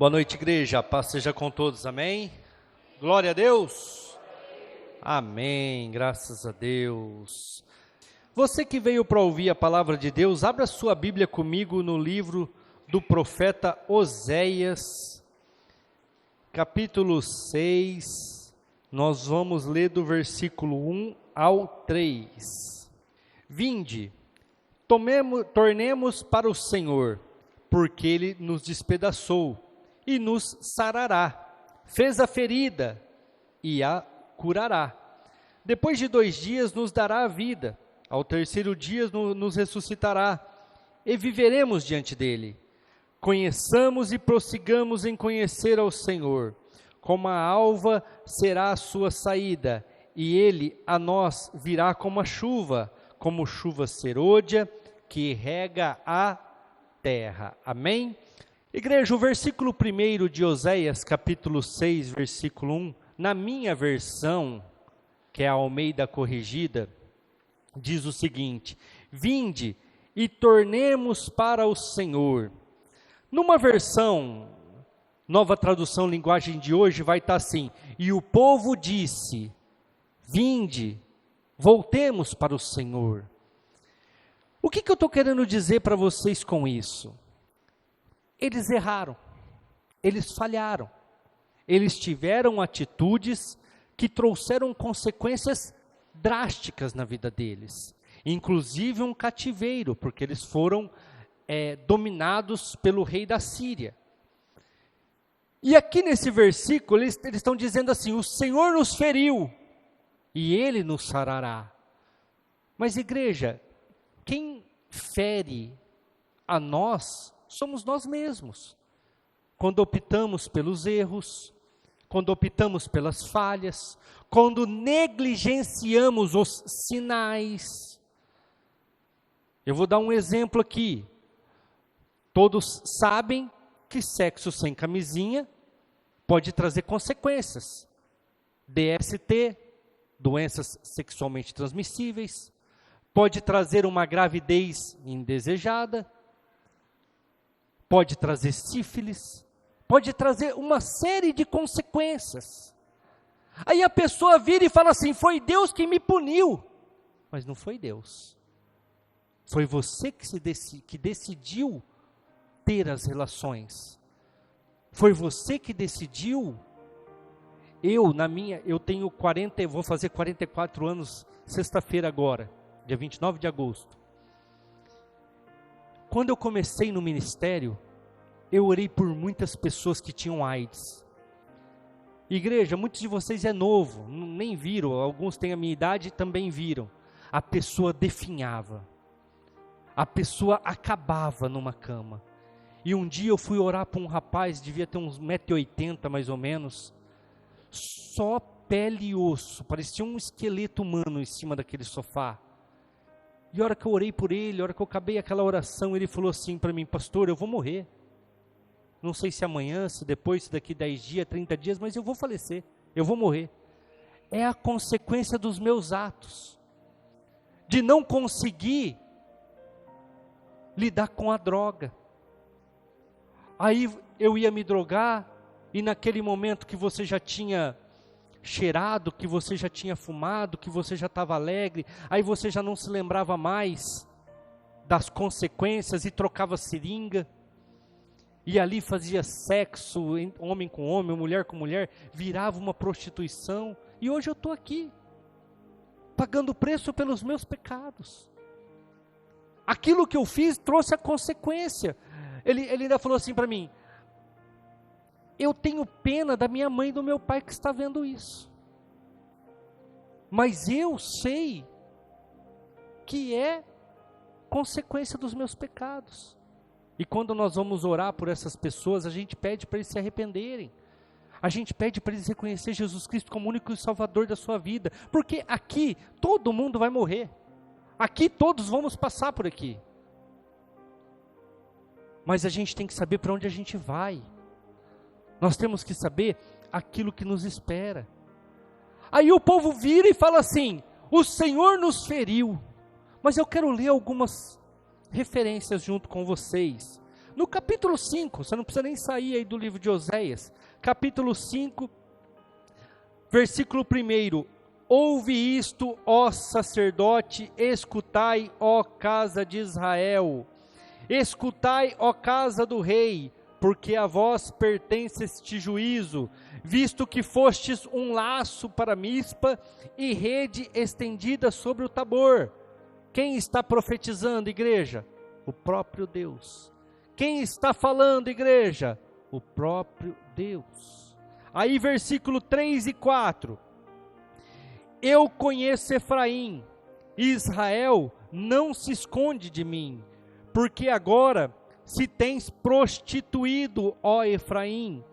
Boa noite, igreja. A paz seja com todos, amém? Glória a Deus. Amém, graças a Deus. Você que veio para ouvir a palavra de Deus, abra sua Bíblia comigo no livro do profeta Oséias, capítulo 6. Nós vamos ler do versículo 1 ao 3. Vinde, tornemos para o Senhor, porque Ele nos despedaçou e nos sarará, fez a ferida e a curará. Depois de 2 dias nos dará a vida, ao terceiro dia nos ressuscitará, e viveremos diante dele. Conheçamos e prossigamos em conhecer ao Senhor, como a alva será a sua saída, e ele a nós virá como chuva serôdia, que rega a terra. Amém? Igreja, o versículo 1 de Oséias, capítulo 6, versículo 1, na minha versão, que é a Almeida Corrigida, diz o seguinte: vinde e tornemos para o Senhor. Numa versão, nova tradução, linguagem de hoje, vai estar assim: e o povo disse, vinde, voltemos para o Senhor. O que eu estou querendo dizer para vocês com isso? Eles erraram, eles falharam, eles tiveram atitudes que trouxeram consequências drásticas na vida deles, inclusive um cativeiro, porque eles foram dominados pelo rei da Síria. E aqui nesse versículo, eles estão dizendo assim: o Senhor nos feriu, e Ele nos sarará. Mas igreja, quem fere a nós, somos nós mesmos, quando optamos pelos erros, quando optamos pelas falhas, quando negligenciamos os sinais. Eu vou dar um exemplo aqui. Todos sabem que sexo sem camisinha pode trazer consequências. DST, doenças sexualmente transmissíveis, pode trazer uma gravidez indesejada, pode trazer sífilis, pode trazer uma série de consequências. Aí a pessoa vira e fala assim: foi Deus que me puniu. Mas não foi Deus. Foi você que decidiu ter as relações. Foi você que decidiu. Eu tenho vou fazer 44 anos sexta-feira agora, dia 29 de agosto. Quando eu comecei no ministério, eu orei por muitas pessoas que tinham AIDS. Igreja, muitos de vocês é novo, nem viram, alguns têm a minha idade e também viram. A pessoa definhava, a pessoa acabava numa cama. E um dia eu fui orar para um rapaz, devia ter uns 1,80 m mais ou menos, só pele e osso, parecia um esqueleto humano em cima daquele sofá. E a hora que eu orei por ele, a hora que eu acabei aquela oração, ele falou assim para mim: pastor, eu vou morrer. Não sei se amanhã, se depois, se daqui 10 dias, 30 dias, mas eu vou falecer, eu vou morrer. É a consequência dos meus atos, de não conseguir lidar com a droga. Aí eu ia me drogar, e naquele momento que você já tinha cheirado, que você já tinha fumado, que você já estava alegre, aí você já não se lembrava mais das consequências e trocava seringa, e ali fazia sexo, homem com homem, mulher com mulher, virava uma prostituição, e hoje eu estou aqui, pagando preço pelos meus pecados. Aquilo que eu fiz trouxe a consequência. Ele ainda falou assim para mim: eu tenho pena da minha mãe e do meu pai que está vendo isso, mas eu sei que é consequência dos meus pecados. E quando nós vamos orar por essas pessoas, a gente pede para eles se arrependerem, a gente pede para eles reconhecer Jesus Cristo como o único Salvador da sua vida, porque aqui todo mundo vai morrer, aqui todos vamos passar por aqui, mas a gente tem que saber para onde a gente vai. Nós temos que saber aquilo que nos espera. Aí o povo vira e fala assim: o Senhor nos feriu. Mas eu quero ler algumas referências junto com vocês, No capítulo 5, você não precisa nem sair aí do livro de Oséias, capítulo 5, versículo 1: ouve isto, ó sacerdote, escutai, ó casa de Israel, escutai, ó casa do rei, porque a vós pertence este juízo, visto que fostes um laço para Mispa e rede estendida sobre o Tabor. Quem está profetizando, igreja? O próprio Deus. Quem está falando, igreja? O próprio Deus. Aí versículo 3 e 4. Eu conheço Efraim, Israel não se esconde de mim, porque agora se tens prostituído, ó Efraim,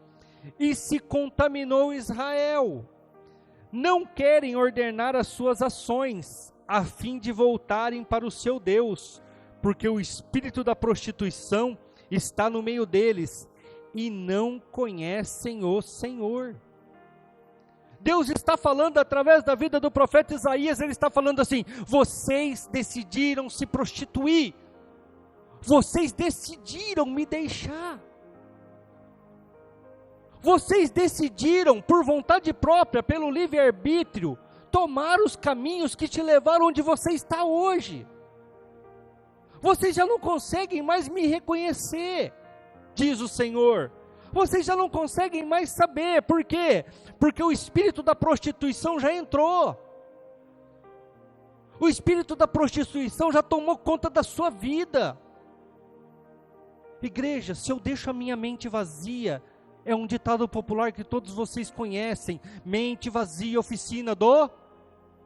e se contaminou Israel. Não querem ordenar as suas ações, a fim de voltarem para o seu Deus, porque o espírito da prostituição está no meio deles, e não conhecem o Senhor. Deus está falando através da vida do profeta Isaías, ele está falando assim: vocês decidiram se prostituir, vocês decidiram me deixar, vocês decidiram por vontade própria, pelo livre-arbítrio, tomar os caminhos que te levaram onde você está hoje. Vocês já não conseguem mais me reconhecer, diz o Senhor. Vocês já não conseguem mais saber, por quê? Porque o espírito da prostituição já entrou. O espírito da prostituição já tomou conta da sua vida. Igreja, se eu deixo a minha mente vazia, é um ditado popular que todos vocês conhecem: mente vazia, oficina do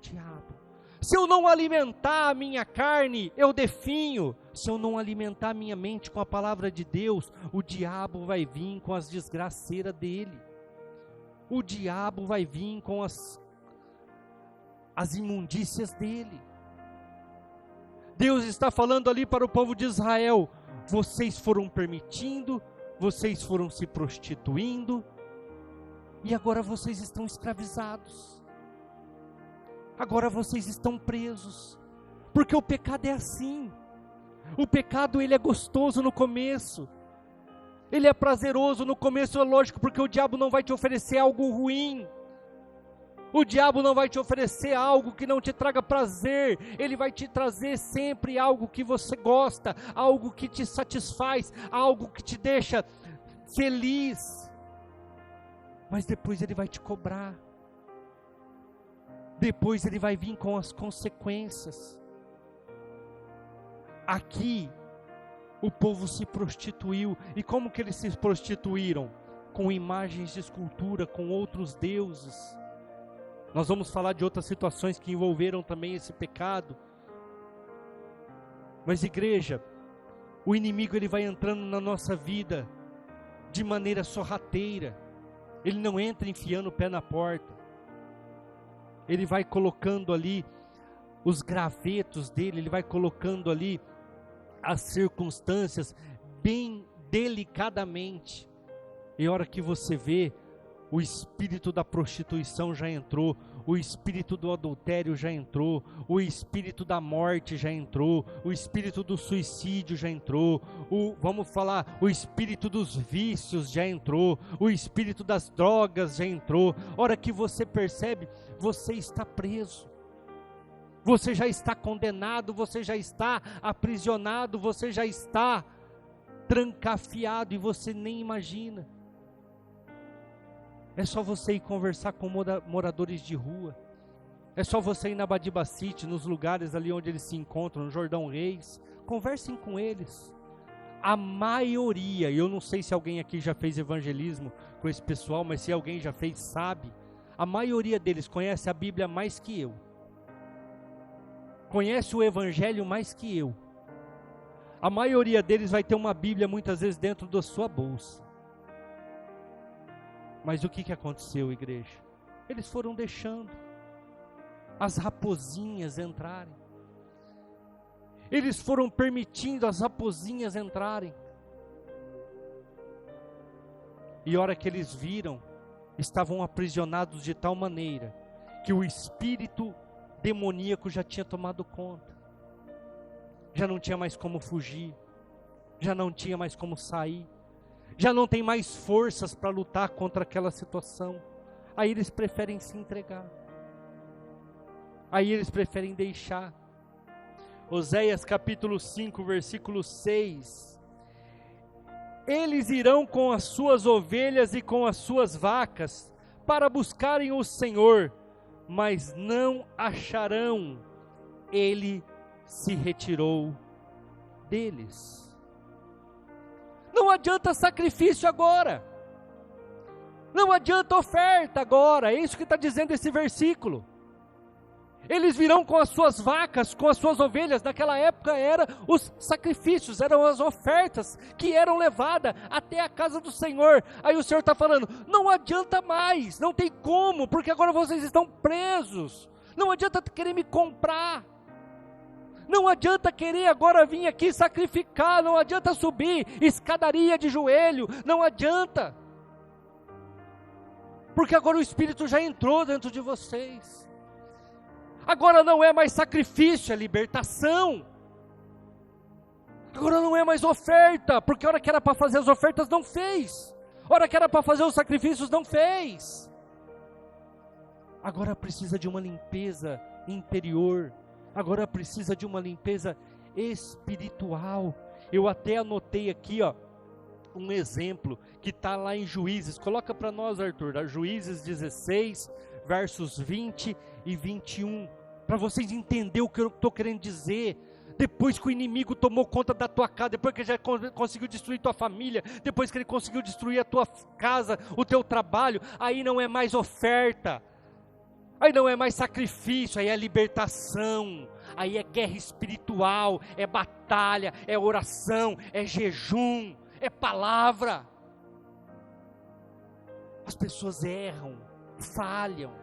diabo. Se eu não alimentar a minha carne, eu definho. Se eu não alimentar a minha mente com a palavra de Deus, o diabo vai vir com as desgraceiras dele. O diabo vai vir com as imundícias dele. Deus está falando ali para o povo de Israel: vocês foram permitindo, vocês foram se prostituindo, e agora vocês estão escravizados. Agora vocês estão presos, porque o pecado é assim. O pecado, ele é gostoso no começo, ele é prazeroso no começo, é lógico, porque o diabo não vai te oferecer algo ruim, o diabo não vai te oferecer algo que não te traga prazer, ele vai te trazer sempre algo que você gosta, algo que te satisfaz, algo que te deixa feliz, mas depois ele vai te cobrar, depois ele vai vir com as consequências. Aqui, o povo se prostituiu, e como que eles se prostituíram? Com imagens de escultura, com outros deuses. Nós vamos falar de outras situações que envolveram também esse pecado. Mas igreja, o inimigo ele vai entrando na nossa vida de maneira sorrateira, ele não entra enfiando o pé na porta, ele vai colocando ali os gravetos dele, ele vai colocando ali as circunstâncias bem delicadamente, e a hora que você vê, o espírito da prostituição já entrou, o espírito do adultério já entrou, o espírito da morte já entrou, o espírito do suicídio já entrou, o espírito dos vícios já entrou, o espírito das drogas já entrou. A hora que você percebe, você está preso, você já está condenado, você já está aprisionado, você já está trancafiado e você nem imagina. É só você ir conversar com moradores de rua, é só você ir na Badiba City, nos lugares ali onde eles se encontram, no Jordão Reis, conversem com eles. A maioria, eu não sei se alguém aqui já fez evangelismo com esse pessoal, mas se alguém já fez, sabe, a maioria deles conhece a Bíblia mais que eu, conhece o Evangelho mais que eu. A maioria deles vai ter uma Bíblia muitas vezes dentro da sua bolsa. Mas o que aconteceu, igreja? Eles foram deixando as raposinhas entrarem. Eles foram permitindo as raposinhas entrarem. E a hora que eles viram, estavam aprisionados de tal maneira que o espírito demoníaco já tinha tomado conta. Já não tinha mais como fugir. já não tinha mais como sair, já não tem mais forças para lutar contra aquela situação. Aí eles preferem se entregar, aí eles preferem deixar. Oséias capítulo 5, versículo 6. Eles irão com as suas ovelhas e com as suas vacas para buscarem o Senhor, mas não acharão. Ele se retirou deles. Não adianta sacrifício agora, não adianta oferta agora, é isso que está dizendo esse versículo. Eles virão com as suas vacas, com as suas ovelhas. Naquela época eram os sacrifícios, eram as ofertas que eram levadas até a casa do Senhor. Aí o Senhor está falando, não adianta mais, não tem como, porque agora vocês estão presos. Não adianta querer me comprar, não adianta querer agora vir aqui sacrificar, não adianta subir escadaria de joelho, não adianta, porque agora o Espírito já entrou dentro de vocês. Agora não é mais sacrifício, é libertação. Agora não é mais oferta, porque a hora que era para fazer as ofertas não fez, a hora que era para fazer os sacrifícios não fez. Agora precisa de uma limpeza interior, agora precisa de uma limpeza espiritual. Eu até anotei aqui, um exemplo que está lá em Juízes. Coloca para nós, Arthur, Juízes 16, versos 20 e 21, para vocês entenderem o que eu estou querendo dizer. Depois que o inimigo tomou conta da tua casa, depois que ele já conseguiu destruir tua família, depois que ele conseguiu destruir a tua casa, o teu trabalho, aí não é mais oferta, aí não é mais sacrifício, aí é libertação, aí é guerra espiritual, é batalha, é oração, é jejum, é palavra. As pessoas erram, falham.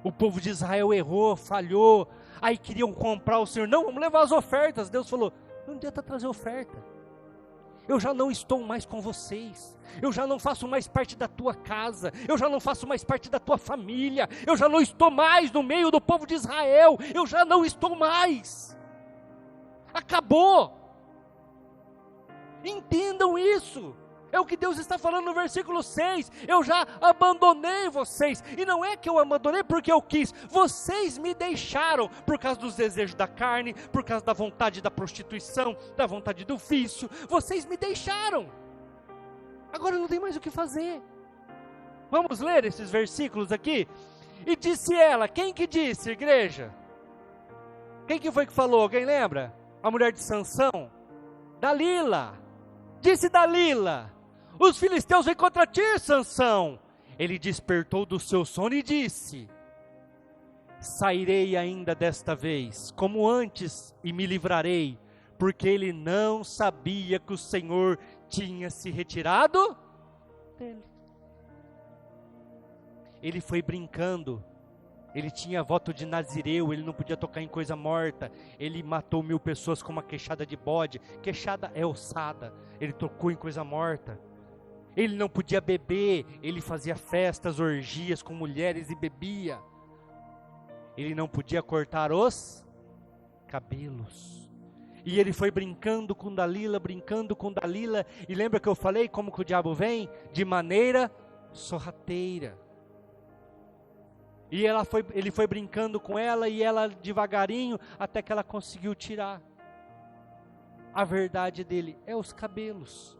O povo de Israel errou, falhou, aí queriam comprar o Senhor. Não, vamos levar as ofertas. Deus falou, não adianta trazer oferta, eu já não estou mais com vocês, eu já não faço mais parte da tua casa, eu já não faço mais parte da tua família, eu já não estou mais no meio do povo de Israel, eu já não estou mais, acabou. Entendam isso, é o que Deus está falando no versículo 6, eu já abandonei vocês, e não é que eu abandonei porque eu quis, vocês me deixaram, por causa dos desejos da carne, por causa da vontade da prostituição, da vontade do vício, vocês me deixaram, agora não tem mais o que fazer. Vamos ler esses versículos aqui. E disse ela, quem que disse, igreja? Quem que foi que falou, alguém lembra? A mulher de Sansão? Dalila. Disse Dalila, os filisteus vêm contra ti, Sansão. Ele despertou do seu sono e disse, sairei ainda desta vez, como antes, e me livrarei, porque ele não sabia que o Senhor tinha se retirado dele. Ele foi brincando, ele tinha voto de Nazireu, ele não podia tocar em coisa morta, ele matou 1000 pessoas com uma queixada de bode, queixada é ossada, ele tocou em coisa morta. Ele não podia beber, ele fazia festas, orgias com mulheres e bebia. Ele não podia cortar os cabelos. E ele foi brincando com Dalila, e lembra que eu falei como que o diabo vem? De maneira sorrateira. E ele foi brincando com ela, e ela devagarinho, até que ela conseguiu tirar. A verdade dele é os cabelos.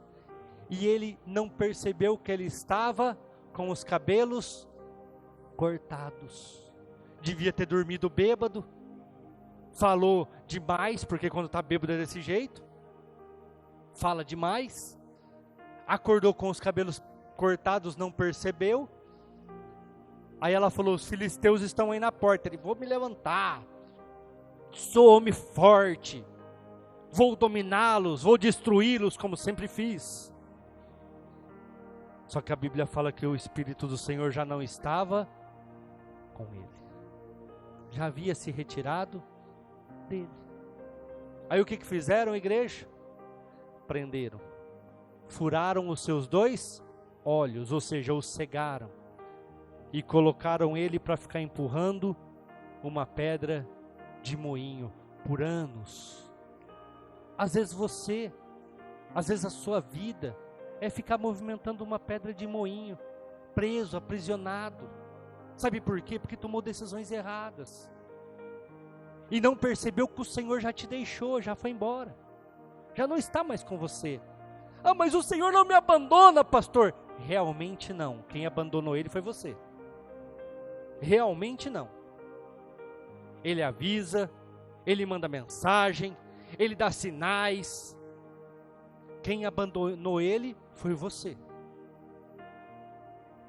E ele não percebeu que ele estava com os cabelos cortados. Devia ter dormido bêbado, falou demais, porque quando está bêbado é desse jeito, fala demais, acordou com os cabelos cortados, não percebeu. Aí ela falou, os filisteus estão aí na porta. Ele, vou me levantar, sou homem forte, vou dominá-los, vou destruí-los como sempre fiz. Só que a Bíblia fala que o Espírito do Senhor já não estava com ele, já havia se retirado dele. Aí o que fizeram, igreja? Prenderam, furaram os seus 2 olhos, ou seja, os cegaram, e colocaram ele para ficar empurrando uma pedra de moinho por anos. Às vezes você Às vezes a sua vida é ficar movimentando uma pedra de moinho, preso, aprisionado. Sabe por quê? Porque tomou decisões erradas. E não percebeu que o Senhor já te deixou, já foi embora. Já não está mais com você. Ah, mas o Senhor não me abandona, pastor. Realmente não. Quem abandonou Ele foi você. Realmente não. Ele avisa, Ele manda mensagem, Ele dá sinais. Quem abandonou Ele foi você.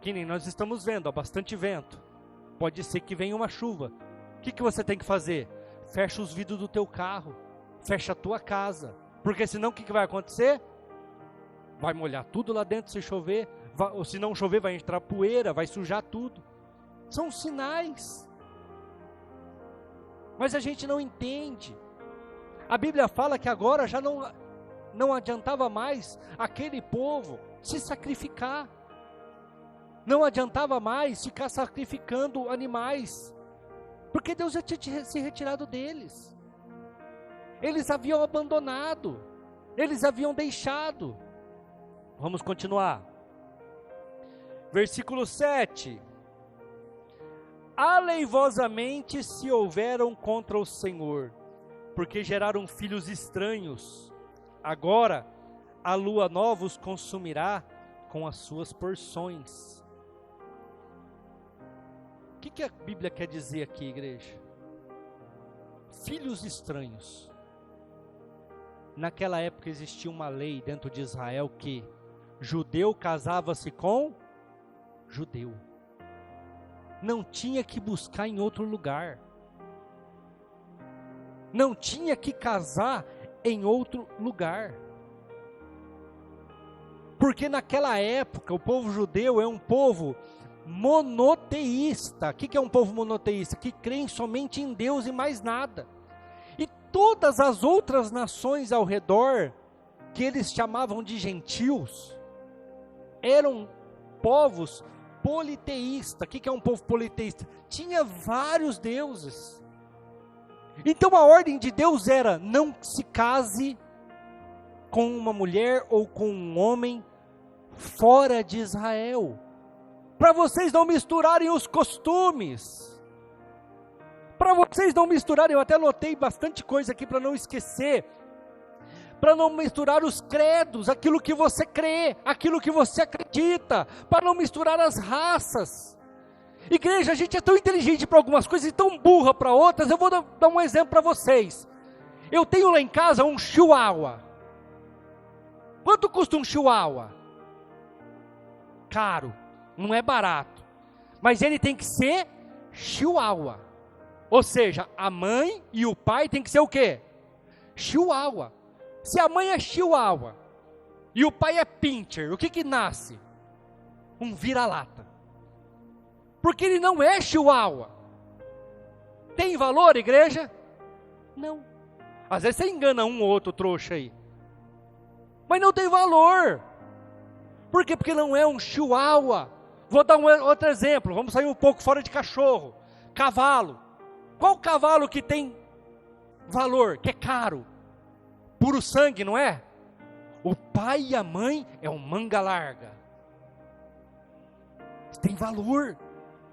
Que nem nós estamos vendo, há bastante vento. Pode ser que venha uma chuva. O que você tem que fazer? Fecha os vidros do teu carro. Fecha a tua casa. Porque senão o que vai acontecer? Vai molhar tudo lá dentro se chover. Ou se não chover, vai entrar poeira, vai sujar tudo. São sinais. Mas a gente não entende. A Bíblia fala que agora já não adiantava mais aquele povo se sacrificar. Não adiantava mais ficar sacrificando animais. Porque Deus já tinha se retirado deles. Eles haviam abandonado. Eles haviam deixado. Vamos continuar. Versículo 7. Aleivosamente se houveram contra o Senhor, porque geraram filhos estranhos. Agora a lua nova os consumirá com as suas porções. O que a Bíblia quer dizer aqui, igreja? Filhos estranhos. Naquela época existia uma lei dentro de Israel que judeu casava-se com judeu. Não tinha que buscar em outro lugar. Não tinha que casar em outro lugar. Porque naquela época o povo judeu é um povo monoteísta. O que é um povo monoteísta? Que crê somente em Deus e mais nada. E todas as outras nações ao redor, que eles chamavam de gentios, eram povos politeístas. O que é um povo politeísta? Tinha vários deuses. Então a ordem de Deus era: não se case com uma mulher ou com um homem fora de Israel, para vocês não misturarem os costumes, para vocês não misturarem, eu até anotei bastante coisa aqui para não esquecer, para não misturar os credos, aquilo que você crê, aquilo que você acredita, para não misturar as raças. Igreja, a gente é tão inteligente para algumas coisas e tão burra para outras. Eu vou dar um exemplo para vocês. Eu tenho lá em casa um chihuahua. Quanto custa um chihuahua? Caro, não é barato, mas ele tem que ser chihuahua, ou seja, a mãe e o pai tem que ser o quê? Chihuahua. Se a mãe é chihuahua e o pai é pincher, o que nasce? Um vira-lata, porque ele não é chihuahua. Tem valor, igreja? Não. Às vezes você engana um ou outro trouxa aí, mas não tem valor. Por quê? Porque não é um chihuahua. Vou dar outro exemplo, vamos sair um pouco fora de cachorro. Cavalo. Qual cavalo que tem valor, que é caro? Puro sangue, não é? O pai e a mãe é um manga larga. Tem valor.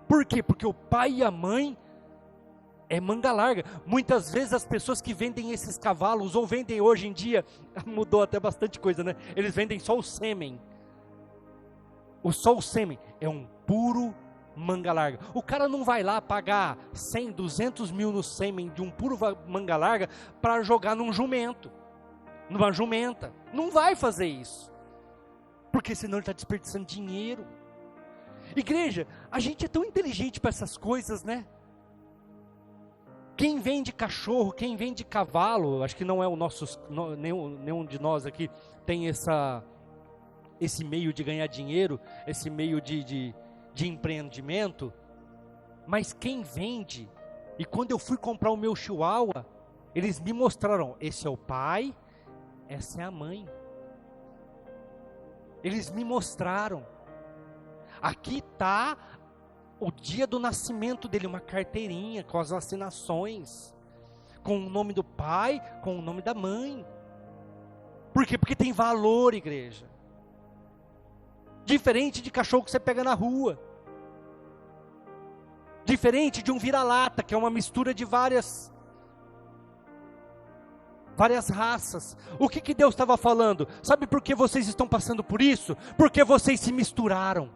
Por quê? Porque o pai e a mãe é manga larga. Muitas vezes as pessoas que vendem esses cavalos, ou vendem hoje em dia, mudou até bastante coisa, né? Eles vendem só o sêmen. Só o sêmen é um puro manga larga. O cara não vai lá pagar 100, 200 mil no sêmen de um puro manga larga para jogar num jumento, numa jumenta. Não vai fazer isso, porque senão ele está desperdiçando dinheiro. Igreja, a gente é tão inteligente para essas coisas, né? Quem vende cachorro, quem vende cavalo, acho que não é o nosso, nenhum de nós aqui tem esse meio de ganhar dinheiro, esse meio de empreendimento, mas quem vende, e quando eu fui comprar o meu chihuahua, eles me mostraram, esse é o pai, essa é a mãe. Eles me mostraram, aqui está o dia do nascimento dele, uma carteirinha com as vacinações, com o nome do pai, com o nome da mãe. Por quê? Porque tem valor, igreja. Diferente de cachorro que você pega na rua. Diferente de um vira-lata, que é uma mistura de várias raças. O que Deus estava falando? Sabe por que vocês estão passando por isso? Porque vocês se misturaram.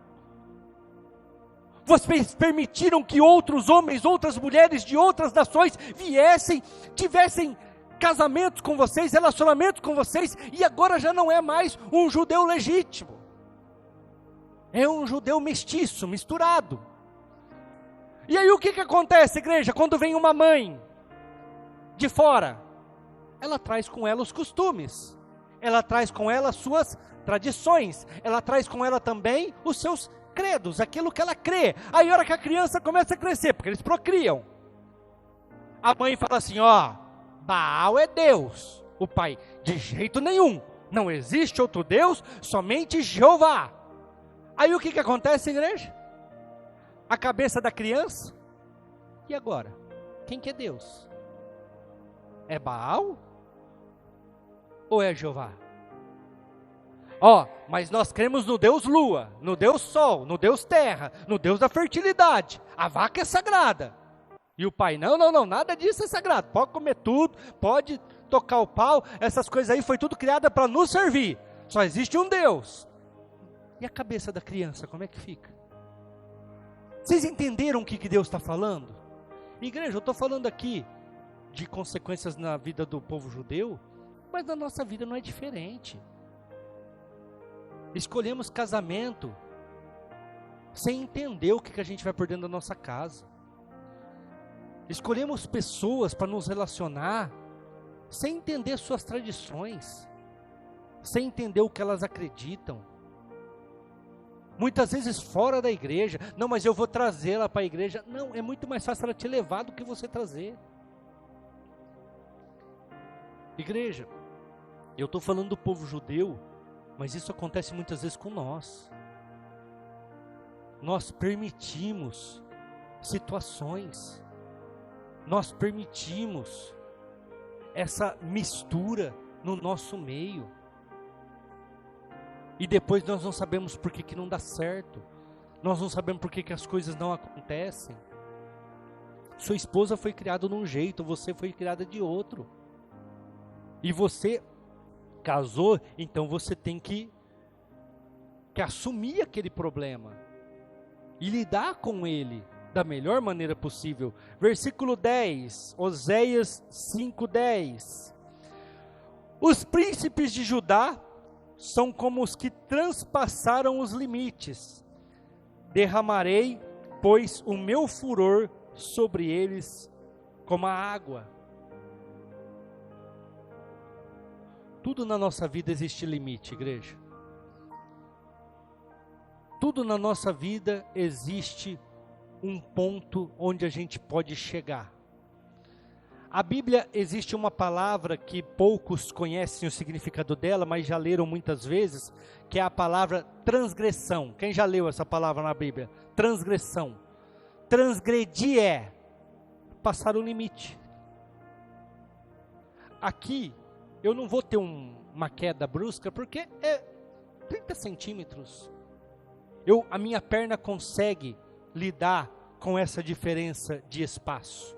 Vocês permitiram que outros homens, outras mulheres de outras nações viessem, tivessem casamentos com vocês, relacionamentos com vocês, e agora já não é mais um judeu legítimo. É um judeu mestiço, misturado. E aí o que acontece, igreja? Quando vem uma mãe de fora, ela traz com ela os costumes, ela traz com ela as suas tradições, ela traz com ela também os seus credos, aquilo que ela crê. Aí a hora que a criança começa a crescer, porque eles procriam, a mãe fala assim, Baal é Deus. O pai, de jeito nenhum, não existe outro Deus, somente Jeová. Aí o que acontece, igreja? A cabeça da criança, e agora? Quem que é Deus? É Baal? Ou é Jeová? Mas nós cremos no Deus Lua, no Deus Sol, no Deus Terra, no Deus da fertilidade. A vaca é sagrada. E o pai, não, nada disso é sagrado. Pode comer tudo, pode tocar o pau, essas coisas aí foi tudo criada para nos servir. Só existe um Deus. E a cabeça da criança, como é que fica? Vocês entenderam o que Deus está falando? Igreja, eu estou falando aqui de consequências na vida do povo judeu, mas na nossa vida não é diferente. Escolhemos casamento sem entender o que a gente vai por dentro da nossa casa. Escolhemos pessoas para nos relacionar sem entender suas tradições, sem entender o que elas acreditam. Muitas vezes fora da igreja, não, mas eu vou trazê-la para a igreja. Não, é muito mais fácil ela te levar do que você trazer. Igreja, eu estou falando do povo judeu, mas isso acontece muitas vezes com nós. Nós permitimos situações, nós permitimos essa mistura no nosso meio. E depois nós não sabemos por que não dá certo. Nós não sabemos por que as coisas não acontecem. Sua esposa foi criada de um jeito, você foi criada de outro. E você casou, então você tem que assumir aquele problema. E lidar com ele da melhor maneira possível. Versículo 10, Oséias 5:10. Os príncipes de Judá são como os que transpassaram os limites. Derramarei, pois, o meu furor sobre eles como a água. Tudo na nossa vida existe limite, igreja. Tudo na nossa vida existe um ponto onde a gente pode chegar. A Bíblia existe uma palavra que poucos conhecem o significado dela, mas já leram muitas vezes, que é a palavra transgressão. Quem já leu essa palavra na Bíblia? Transgressão. Transgredir é passar o limite. Aqui, eu não vou ter uma queda brusca, porque é 30 centímetros. A minha perna consegue lidar com essa diferença de espaço.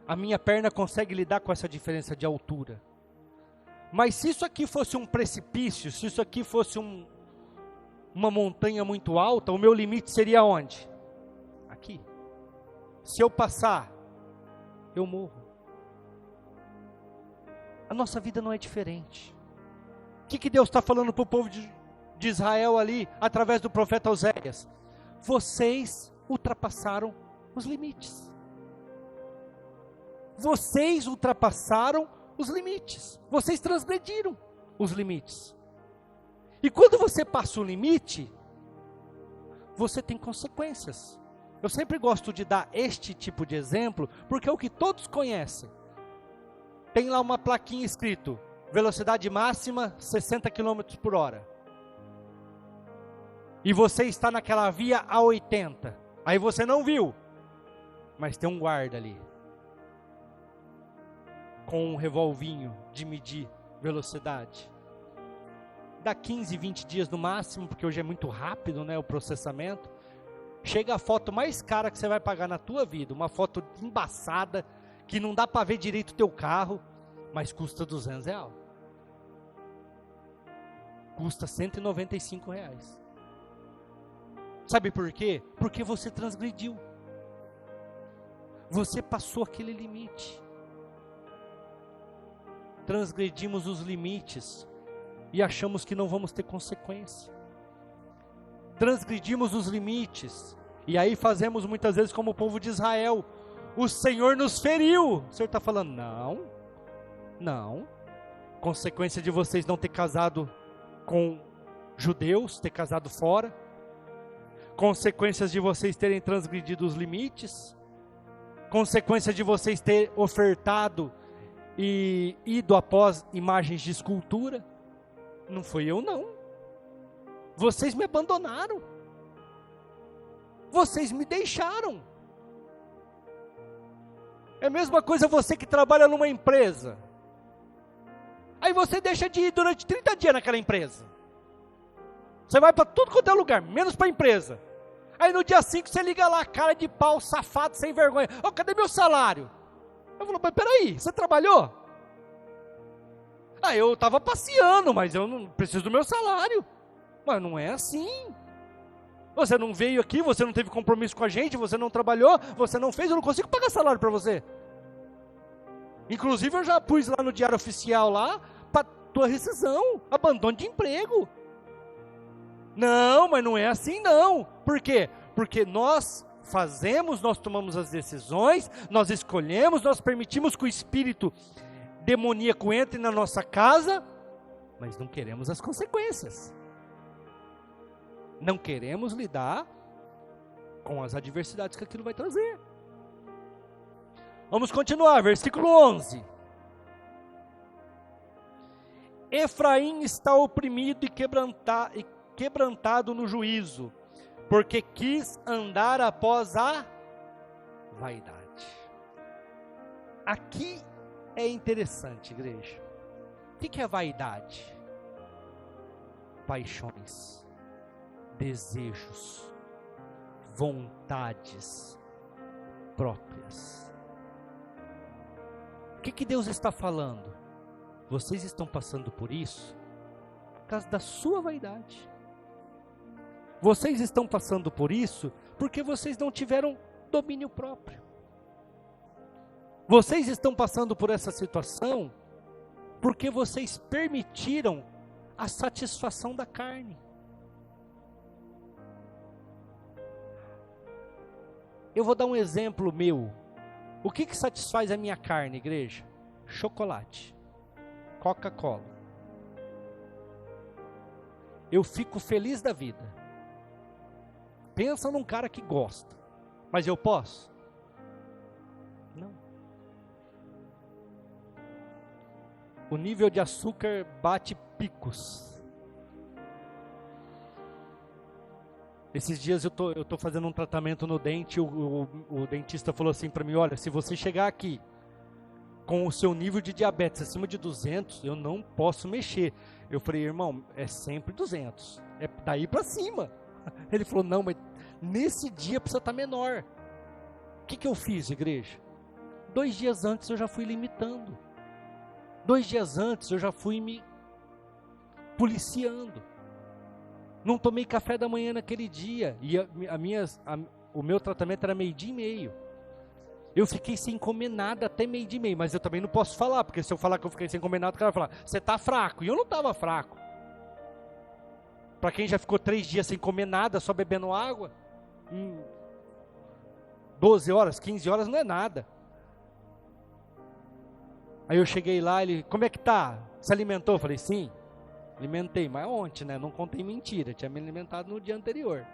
A minha perna consegue lidar com essa diferença de altura. Mas se isso aqui fosse um precipício, se isso aqui fosse uma montanha muito alta, o meu limite seria onde? Aqui. Se eu passar, eu morro. A nossa vida não é diferente. O que Deus está falando para o povo de Israel ali, através do profeta Oséias? Vocês ultrapassaram os limites. Vocês ultrapassaram os limites. Vocês transgrediram os limites. E quando você passa o limite, você tem consequências. Eu sempre gosto de dar este tipo de exemplo, porque é o que todos conhecem. Tem lá uma plaquinha escrito, velocidade máxima 60 km por hora. E você está naquela via a 80. Aí você não viu, mas tem um guarda ali, com um revolvinho de medir velocidade. Dá 15, 20 dias no máximo, porque hoje é muito rápido, né, o processamento. Chega a foto mais cara que você vai pagar na tua vida, uma foto embaçada, que não dá para ver direito o teu carro, mas custa R$200. Custa R$195. Sabe por quê? Porque você transgrediu. Você passou aquele limite. Transgredimos os limites e achamos que não vamos ter consequência. Transgredimos os limites e aí fazemos muitas vezes como o povo de Israel: o Senhor nos feriu. O Senhor está falando: não. Consequência de vocês não ter casado com judeus, ter casado fora. Consequências de vocês terem transgredido os limites. Consequência de vocês terem ofertado e ido após imagens de escultura. Não fui eu, não. Vocês me abandonaram. Vocês me deixaram. É a mesma coisa você que trabalha numa empresa. Aí você deixa de ir durante 30 dias naquela empresa. Você vai para tudo quanto é lugar, menos para a empresa. Aí no dia 5 você liga lá, cara de pau, safado, sem vergonha: ô, cadê meu salário? Eu falo: mas peraí, você trabalhou? Eu estava passeando, mas eu não preciso do meu salário. Mas não é assim. Você não veio aqui, você não teve compromisso com a gente, você não trabalhou, você não fez, eu não consigo pagar salário para você. Inclusive eu já pus lá no diário oficial lá, para tua rescisão, abandono de emprego. Não, mas não é assim não. Por quê? Porque nós fazemos, nós tomamos as decisões, nós escolhemos, nós permitimos que o espírito demoníaco entre na nossa casa, mas não queremos as consequências. Não queremos lidar com as adversidades que aquilo vai trazer. Vamos continuar, versículo 11. Efraim está oprimido e quebrantado no juízo, porque quis andar após a vaidade. Aqui é interessante, igreja. O que é vaidade? Paixões, desejos, vontades próprias. O que Deus está falando? Vocês estão passando por isso por causa da sua vaidade. Vocês estão passando por isso porque vocês não tiveram domínio próprio. Vocês estão passando por essa situação porque vocês permitiram a satisfação da carne. Eu vou dar um exemplo meu. O que satisfaz a minha carne, igreja? Chocolate, Coca-Cola. Eu fico feliz da vida. Pensa num cara que gosta. Mas eu posso? Não. O nível de açúcar bate picos. Esses dias eu tô fazendo um tratamento no dente, o dentista falou assim para mim: olha, se você chegar aqui com o seu nível de diabetes acima de 200, eu não posso mexer. Eu falei: irmão, é sempre 200, é daí para cima. Ele falou: não, mas nesse dia precisa estar menor. O que eu fiz, igreja? 2 dias antes eu já fui limitando. 2 dias antes eu já fui me policiando. Não tomei café da manhã naquele dia, e o meu tratamento era 12:30. Eu fiquei sem comer nada até 12:30, mas eu também não posso falar, porque se eu falar que eu fiquei sem comer nada, o cara vai falar: você está fraco, e eu não estava fraco. Para quem já ficou 3 dias sem comer nada, só bebendo água, 12 horas, 15 horas não é nada. Aí eu cheguei lá, ele: como é que tá? Se alimentou? Eu falei: sim. Alimentei, mas ontem, né? Não contei mentira, tinha me alimentado no dia anterior.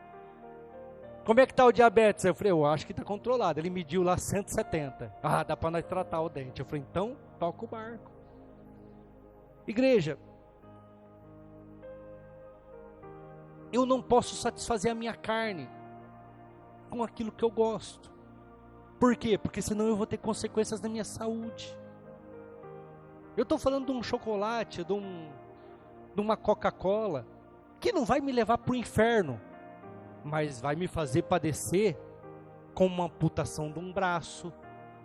Como é que está o diabetes? Eu falei: eu acho que está controlado. Ele mediu lá 170. Ah, dá para nós tratar o dente. Eu falei: então, toca o barco. Igreja, eu não posso satisfazer a minha carne com aquilo que eu gosto. Por quê? Porque senão eu vou ter consequências na minha saúde. Eu estou falando de um chocolate, de uma Coca-Cola, que não vai me levar para o inferno, mas vai me fazer padecer com uma amputação de um braço,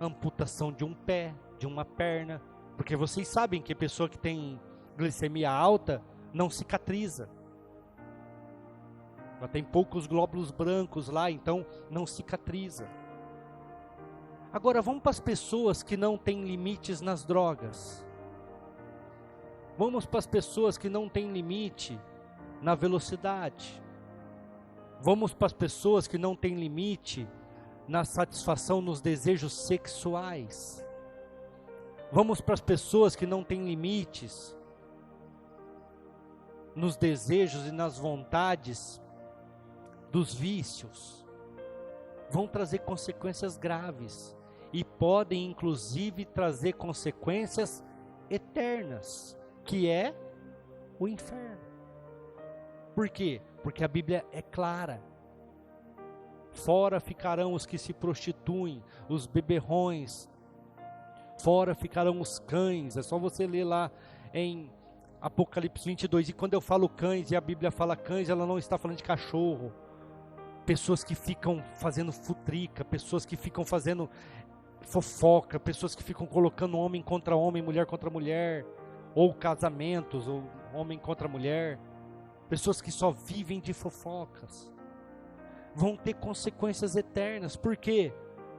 amputação de um pé, de uma perna, porque vocês sabem que a pessoa que tem glicemia alta não cicatriza. Ela tem poucos glóbulos brancos lá, então não cicatriza. Agora vamos para as pessoas que não têm limites nas drogas. Vamos para as pessoas que não têm limite na velocidade. Vamos para as pessoas que não têm limite na satisfação nos desejos sexuais. Vamos para as pessoas que não têm limites nos desejos e nas vontades dos vícios. Vão trazer consequências graves e podem inclusive trazer consequências eternas, que é o inferno. Por quê? Porque a Bíblia é clara. Fora ficarão os que se prostituem, os beberrões, fora ficarão os cães. É só você ler lá em Apocalipse 22, e quando eu falo cães e a Bíblia fala cães, ela não está falando de cachorro. Pessoas que ficam fazendo futrica, pessoas que ficam fazendo fofoca, pessoas que ficam colocando homem contra homem, mulher contra mulher, ou casamentos, ou homem contra mulher, pessoas que só vivem de fofocas, vão ter consequências eternas. Por quê?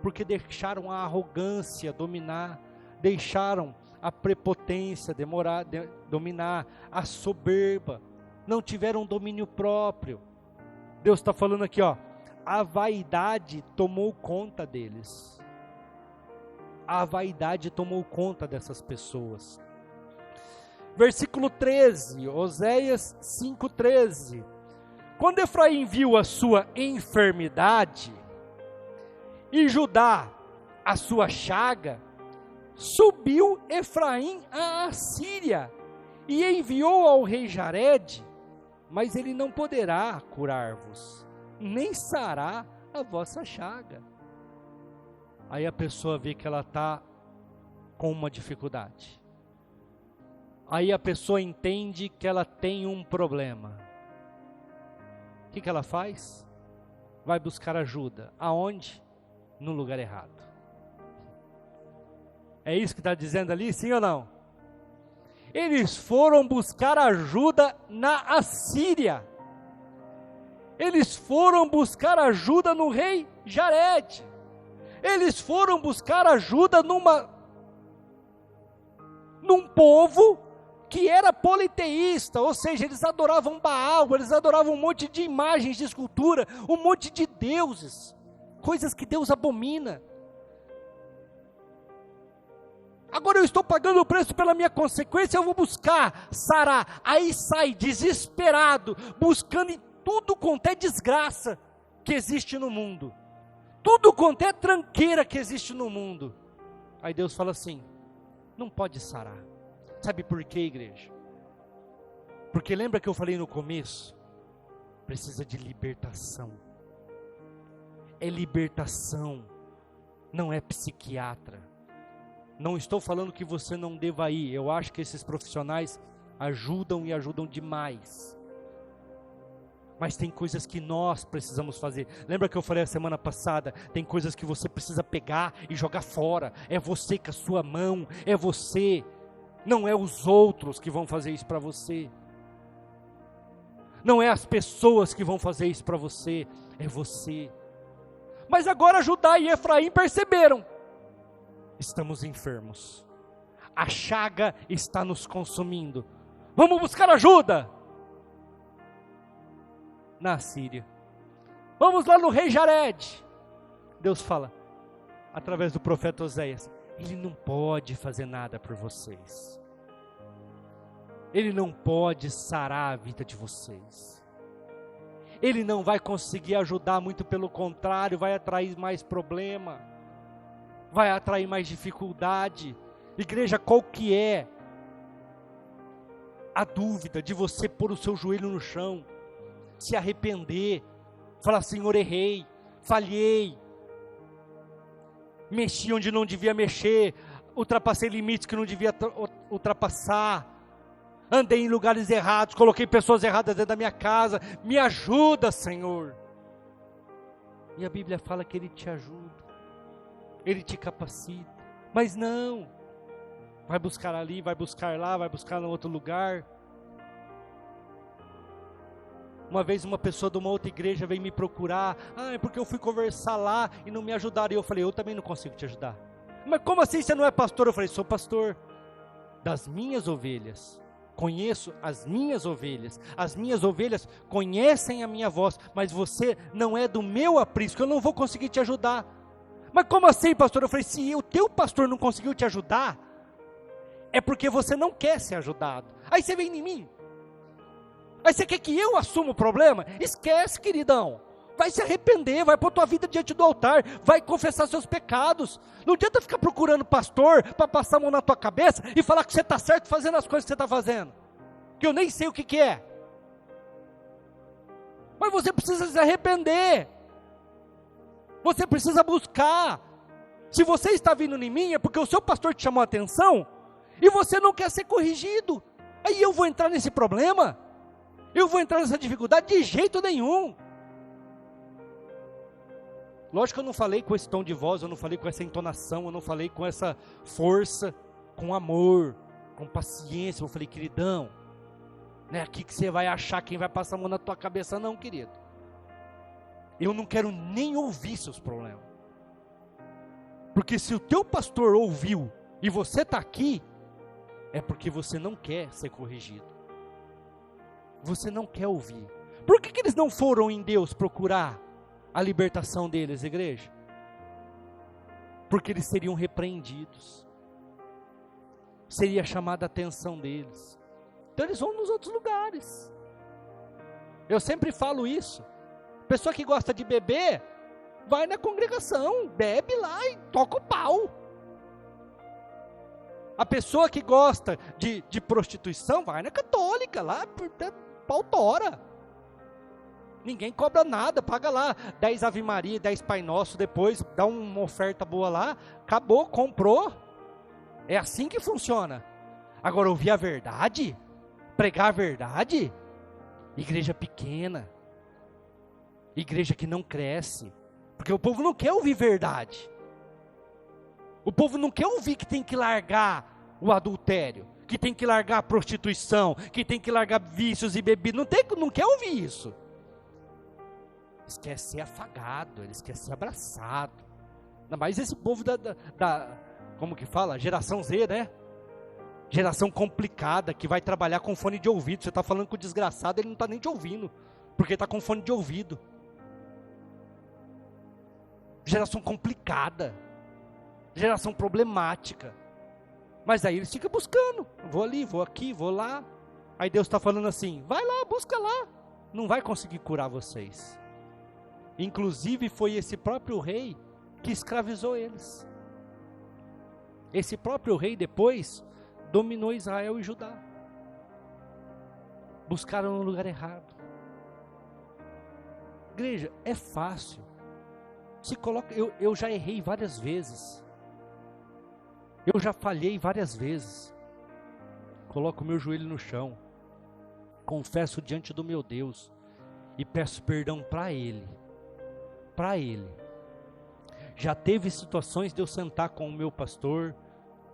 Porque deixaram a arrogância dominar, deixaram a prepotência dominar, a soberba, não tiveram domínio próprio. Deus está falando aqui, ó, a vaidade tomou conta deles. A vaidade tomou conta dessas pessoas. Versículo 13, Oséias 5,13. Quando Efraim viu a sua enfermidade e Judá a sua chaga, subiu Efraim à Assíria e enviou ao rei Jarede, mas ele não poderá curar-vos, nem sarar a vossa chaga. Aí a pessoa vê que ela está com uma dificuldade. Aí a pessoa entende que ela tem um problema. O que ela faz? Vai buscar ajuda. Aonde? No lugar errado. É isso que está dizendo ali, sim ou não? Eles foram buscar ajuda na Assíria. Eles foram buscar ajuda no rei Jarede. Eles foram buscar ajuda num povo que era politeísta, ou seja, eles adoravam Baal, eles adoravam um monte de imagens de escultura, um monte de deuses, coisas que Deus abomina. Agora eu estou pagando o preço pela minha consequência, eu vou buscar sarar. Aí sai desesperado, buscando em tudo quanto é desgraça que existe no mundo, tudo quanto é tranqueira que existe no mundo. Aí Deus fala assim, não pode sarar. Sabe por quê, igreja? Porque lembra que eu falei no começo? Precisa de libertação. É libertação, não é psiquiatra. Não estou falando que você não deva ir. Eu acho que esses profissionais ajudam e ajudam demais. Mas tem coisas que nós precisamos fazer. Lembra que eu falei a semana passada? Tem coisas que você precisa pegar e jogar fora. É você com a sua mão. É você. Não é os outros que vão fazer isso para você. Não é as pessoas que vão fazer isso para você. É você. Mas agora Judá e Efraim perceberam. Estamos enfermos. A chaga está nos consumindo. Vamos buscar ajuda na Síria. Vamos lá no rei Jarede. Deus fala, através do profeta Oséias, ele não pode fazer nada por vocês. Ele não pode sarar a vida de vocês. Ele não vai conseguir ajudar, muito pelo contrário, vai atrair mais problema, vai atrair mais dificuldade. Igreja, qual que é a dúvida de você pôr o seu joelho no chão, se arrepender, falar, Senhor, errei, falhei, mexi onde não devia mexer, ultrapassei limites que não devia ultrapassar, andei em lugares errados, coloquei pessoas erradas dentro da minha casa, me ajuda, Senhor. E a Bíblia fala que Ele te ajuda, Ele te capacita, mas não, vai buscar ali, vai buscar lá, vai buscar em outro lugar. Uma vez uma pessoa de uma outra igreja veio me procurar, é porque eu fui conversar lá e não me ajudaram, e eu falei, eu também não consigo te ajudar. Mas como assim você não é pastor? Eu falei, sou pastor das minhas ovelhas, conheço as minhas ovelhas conhecem a minha voz, mas você não é do meu aprisco, eu não vou conseguir te ajudar. Mas como assim, pastor? Eu falei, se o teu pastor não conseguiu te ajudar, é porque você não quer ser ajudado. Aí você vem em mim, aí você quer que eu assuma o problema? Esquece, queridão. Vai se arrepender, vai pôr tua vida diante do altar, vai confessar seus pecados. Não adianta ficar procurando pastor para passar a mão na tua cabeça e falar que você está certo fazendo as coisas que você está fazendo, que eu nem sei o que é. Mas você precisa se arrepender, você precisa buscar. Se você está vindo em mim, é porque o seu pastor te chamou a atenção e você não quer ser corrigido. Aí eu vou entrar nesse problema? Eu vou entrar nessa dificuldade? De jeito nenhum. Lógico que eu não falei com esse tom de voz, eu não falei com essa entonação, eu não falei com essa força, com amor, com paciência. Eu falei, queridão, não é aqui que você vai achar quem vai passar a mão na tua cabeça, não, querido. Eu não quero nem ouvir seus problemas. Porque se o teu pastor ouviu e você está aqui, é porque você não quer ser corrigido. Você não quer ouvir. Por que eles não foram em Deus procurar a libertação deles, igreja? Porque eles seriam repreendidos, seria chamada a atenção deles. Então eles vão nos outros lugares. Eu sempre falo isso. Pessoa que gosta de beber, vai na congregação, bebe lá e toca o pau. A pessoa que gosta de prostituição, vai na católica, lá pau tora. Ninguém cobra nada, paga lá 10 Ave Maria, 10 Pai Nosso, depois dá uma oferta boa lá, acabou, comprou. É assim que funciona. Agora, ouvir a verdade, pregar a verdade, igreja pequena, igreja que não cresce, porque o povo não quer ouvir verdade. O povo não quer ouvir que tem que largar o adultério, que tem que largar a prostituição, que tem que largar vícios e bebidas, não quer ouvir isso. Eles querem ser afagado, eles querem ser abraçado. Ainda mais esse povo como que fala? Geração Z, né? Geração complicada, que vai trabalhar com fone de ouvido. Você está falando com o desgraçado, ele não está nem te ouvindo, porque está com fone de ouvido. Geração complicada, geração problemática. Mas aí eles ficam buscando, vou ali, vou aqui, vou lá. Aí Deus está falando assim, vai lá, busca lá. Não vai conseguir curar vocês. Inclusive foi esse próprio rei que escravizou eles. Esse próprio rei depois dominou Israel e Judá. Buscaram no lugar errado. Igreja, é fácil. Se coloca, eu já errei várias vezes. Eu já falhei várias vezes. Coloco o meu joelho no chão, confesso diante do meu Deus e peço perdão para Ele. Para Ele. Já teve situações de eu sentar com o meu pastor,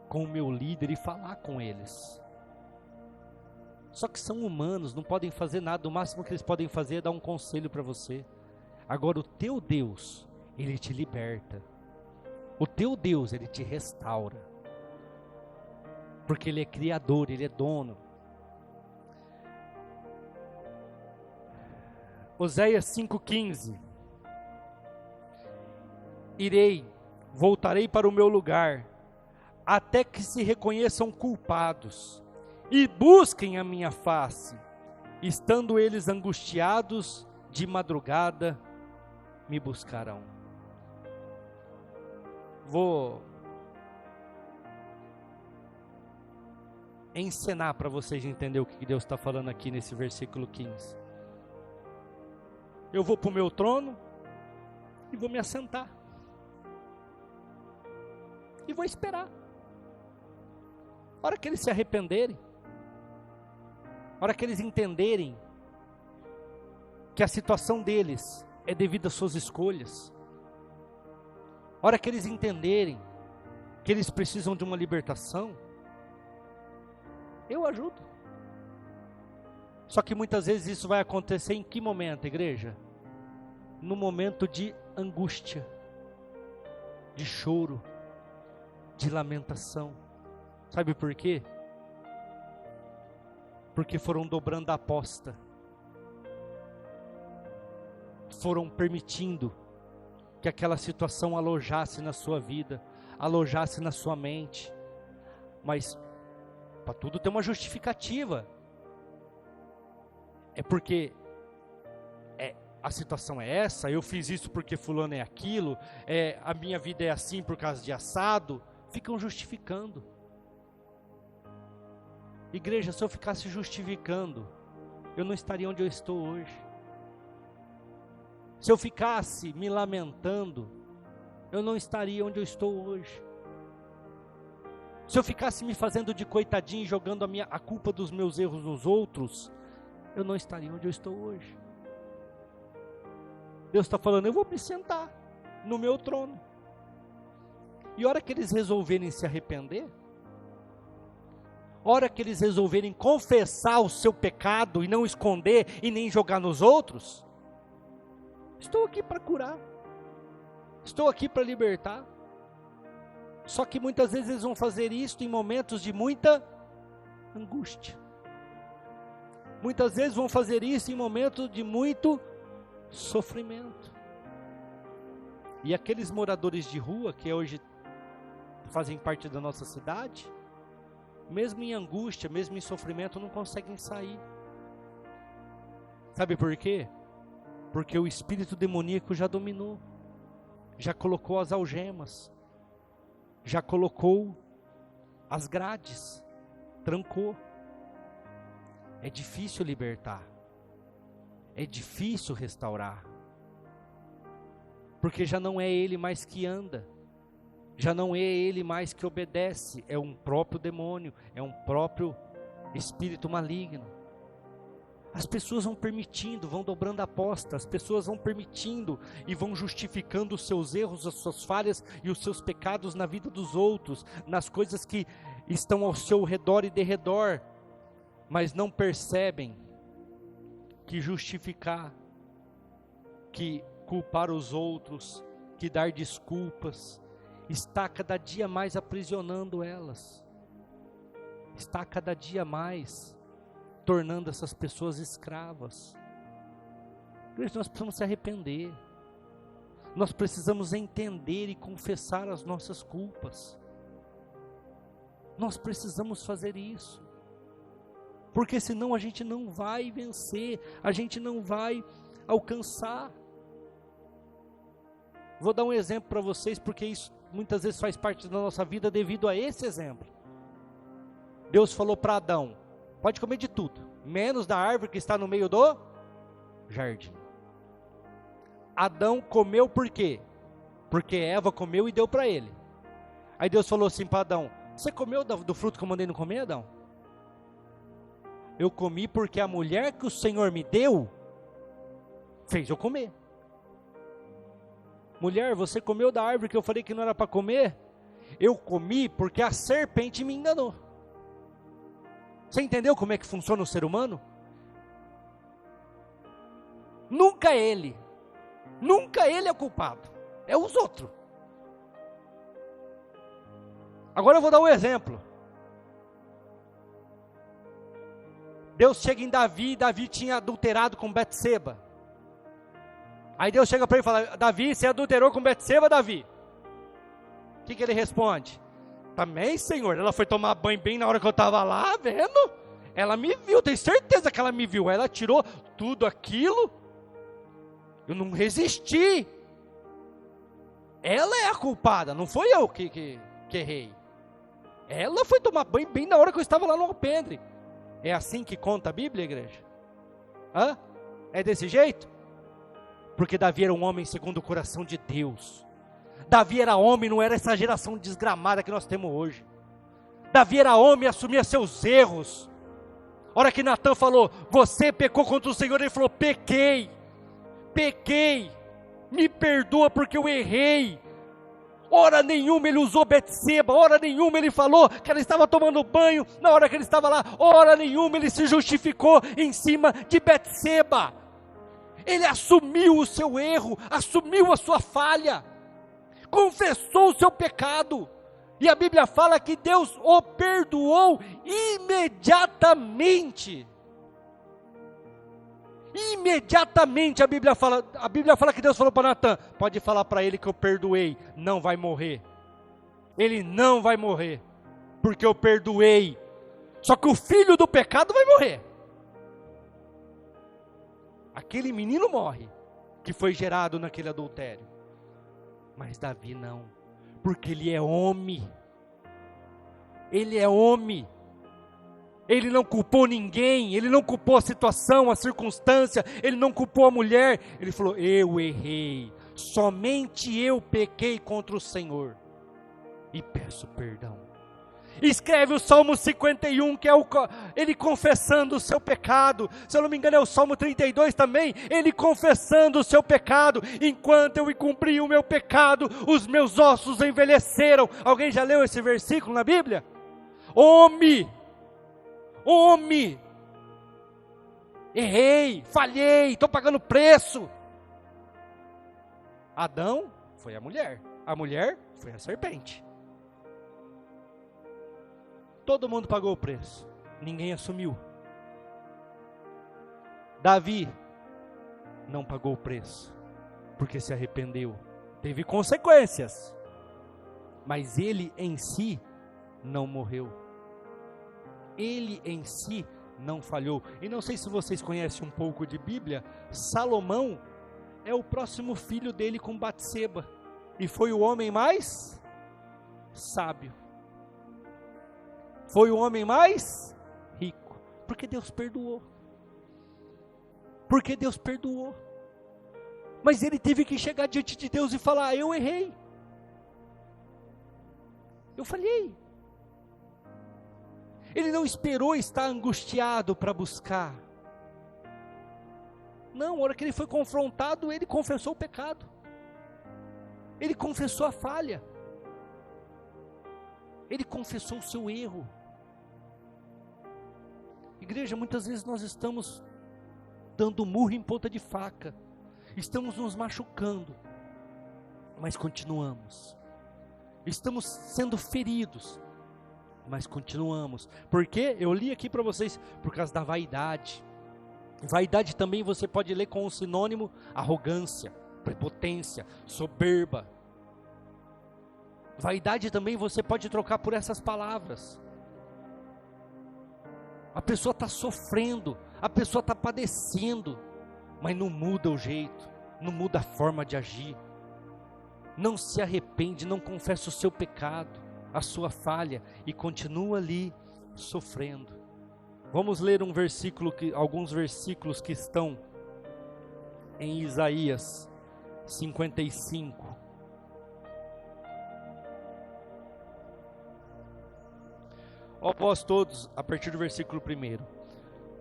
com o meu líder e falar com eles. Só que são humanos, não podem fazer nada. O máximo que eles podem fazer é dar um conselho para você. Agora o teu Deus, Ele te liberta. O teu Deus, Ele te restaura. Porque Ele é criador, Ele é dono. Oséias 5,15. Voltarei para o meu lugar, até que se reconheçam culpados, e busquem a minha face, estando eles angustiados, de madrugada me buscarão. Vou encenar para vocês entenderem o que Deus está falando aqui nesse versículo 15. Eu vou para o meu trono e vou me assentar. E vou esperar. A hora que eles se arrependerem, a hora que eles entenderem que a situação deles é devido às suas escolhas, a hora que eles entenderem que eles precisam de uma libertação, eu ajudo. Só que muitas vezes isso vai acontecer em que momento, igreja? No momento de angústia, de choro, de lamentação. Sabe por quê? Porque foram dobrando a aposta, foram permitindo que aquela situação alojasse na sua vida, alojasse na sua mente. Mas para tudo tem uma justificativa. É porque a situação é essa, eu fiz isso porque fulano é aquilo, a minha vida é assim por causa de assado. Ficam justificando. Igreja, se eu ficasse justificando, eu não estaria onde eu estou hoje. Se eu ficasse me lamentando, eu não estaria onde eu estou hoje. Se eu ficasse me fazendo de coitadinho, jogando a culpa dos meus erros nos outros, eu não estaria onde eu estou hoje. Deus está falando, eu vou me sentar no meu trono. E a hora que eles resolverem se arrepender, a hora que eles resolverem confessar o seu pecado e não esconder e nem jogar nos outros, estou aqui para curar, estou aqui para libertar. Só que muitas vezes eles vão fazer isso em momentos de muita angústia. Muitas vezes vão fazer isso em momentos de muito sofrimento. E aqueles moradores de rua que hoje fazem parte da nossa cidade, mesmo em angústia, mesmo em sofrimento, não conseguem sair. Sabe por quê? Porque o espírito demoníaco já dominou, já colocou as algemas, já colocou as grades, trancou. É difícil libertar, é difícil restaurar, porque já não é ele mais que anda, já não é ele mais que obedece, é um próprio demônio, é um próprio espírito maligno. As pessoas vão permitindo, vão dobrando a aposta, as pessoas vão permitindo e vão justificando os seus erros, as suas falhas e os seus pecados na vida dos outros, nas coisas que estão ao seu redor e derredor, mas não percebem que justificar, que culpar os outros, que dar desculpas, está cada dia mais aprisionando elas, está cada dia mais tornando essas pessoas escravas. Nós precisamos se arrepender, nós precisamos entender e confessar as nossas culpas, nós precisamos fazer isso, porque senão a gente não vai vencer, a gente não vai alcançar. Vou dar um exemplo para vocês, porque isso muitas vezes faz parte da nossa vida devido a esse exemplo. Deus falou para Adão, pode comer de tudo, menos da árvore que está no meio do jardim. Adão comeu por quê? Porque Eva comeu e deu para ele. Aí Deus falou assim para Adão, você comeu do fruto que eu mandei não comer, Adão? Eu comi porque a mulher que o Senhor me deu, fez eu comer. Mulher, você comeu da árvore que eu falei que não era para comer? Eu comi porque a serpente me enganou. Você entendeu como é que funciona o ser humano? Nunca ele é o culpado, é os outros. Agora eu vou dar um exemplo. Deus chega em Davi, Davi tinha adulterado com Betseba. Aí Deus chega para ele e fala, Davi, você adulterou com Betseba, Davi? O que ele responde? Também, Senhor, ela foi tomar banho bem na hora que eu estava lá, vendo? Ela me viu, tenho certeza que ela me viu. Ela tirou tudo aquilo, eu não resisti. Ela é a culpada, não foi eu que errei. Ela foi tomar banho bem na hora que eu estava lá no alpendre. É assim que conta a Bíblia, igreja? Hã? É desse jeito? Porque Davi era um homem segundo o coração de Deus. Davi era homem, não era essa geração desgramada que nós temos hoje. Davi era homem e assumia seus erros. A hora que Natan falou, você pecou contra o Senhor, ele falou, pequei, me perdoa porque eu errei. Hora nenhuma ele usou Betseba, hora nenhuma ele falou que ela estava tomando banho, na hora que ele estava lá, hora nenhuma ele se justificou em cima de Betseba. Ele assumiu o seu erro, assumiu a sua falha, confessou o seu pecado, e a Bíblia fala que Deus o perdoou imediatamente. Imediatamente a Bíblia fala que Deus falou para Natan, pode falar para ele que eu perdoei, não vai morrer, ele não vai morrer, porque eu perdoei, só que o filho do pecado vai morrer, aquele menino morre, que foi gerado naquele adultério, mas Davi não, porque ele é homem, ele não culpou ninguém, ele não culpou a situação, a circunstância, ele não culpou a mulher, ele falou, eu errei, somente eu pequei contra o Senhor, e peço perdão. Escreve o Salmo 51, que é ele confessando o seu pecado, se eu não me engano é o Salmo 32 também, ele confessando o seu pecado, enquanto eu cumpri o meu pecado, os meus ossos envelheceram. Alguém já leu esse versículo na Bíblia? Homem, errei, falhei, estou pagando preço. Adão foi a mulher foi a serpente. Todo mundo pagou o preço, ninguém assumiu. Davi não pagou o preço, porque se arrependeu, teve consequências, mas ele em si não morreu. Ele em si não falhou. E não sei se vocês conhecem um pouco de Bíblia, Salomão é o próximo filho dele com Batseba, e foi o homem mais sábio, foi o homem mais rico, porque Deus perdoou, mas ele teve que chegar diante de Deus e falar, eu errei, eu falhei. Ele não esperou estar angustiado para buscar. Não, na hora que ele foi confrontado, ele confessou o pecado. Ele confessou a falha. Ele confessou o seu erro. Igreja, muitas vezes nós estamos dando murro em ponta de faca. Estamos nos machucando. Mas continuamos. Estamos sendo feridos. Mas continuamos, porque eu li aqui para vocês, por causa da vaidade. Vaidade também você pode ler com o sinônimo arrogância, prepotência, soberba. Vaidade também você pode trocar por essas palavras. A pessoa está sofrendo, a pessoa está padecendo, mas não muda o jeito, não muda a forma de agir, não se arrepende, não confessa o seu pecado, a sua falha, e continua ali sofrendo. Vamos ler alguns versículos que estão em Isaías 55. Ó vós todos, a partir do versículo 1.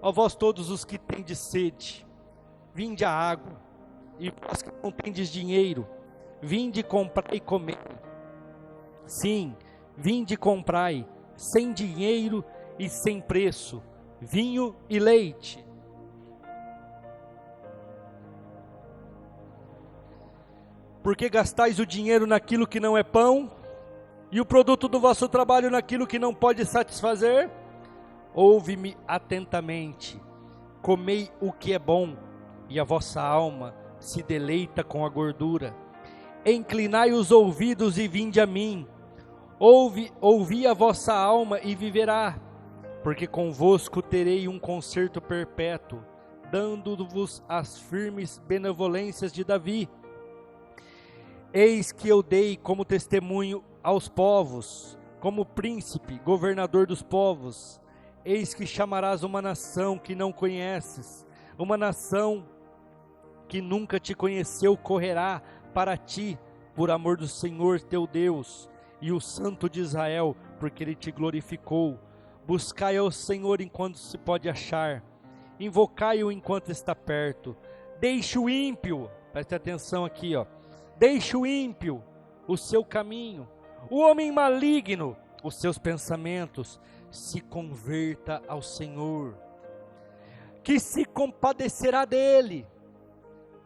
Ó vós todos os que tendes sede, vinde a água, e vós que não tendes dinheiro, vinde comprar e comer. Sim, vinde comprai, sem dinheiro e sem preço, vinho e leite. Porque gastais o dinheiro naquilo que não é pão, e o produto do vosso trabalho naquilo que não pode satisfazer? Ouve-me atentamente, comei o que é bom, e a vossa alma se deleita com a gordura. Inclinai os ouvidos e vinde a mim. Ouvi a vossa alma e viverá, porque convosco terei um concerto perpétuo, dando-vos as firmes benevolências de Davi. Eis que eu dei como testemunho aos povos, como príncipe, governador dos povos. Eis que chamarás uma nação que não conheces, uma nação que nunca te conheceu correrá para ti, por amor do Senhor teu Deus, e o Santo de Israel, porque Ele te glorificou. Buscai ao Senhor enquanto se pode achar, invocai-o enquanto está perto. Deixe o ímpio, preste atenção aqui, deixe o ímpio o seu caminho, o homem maligno os seus pensamentos, se converta ao Senhor, que se compadecerá dele.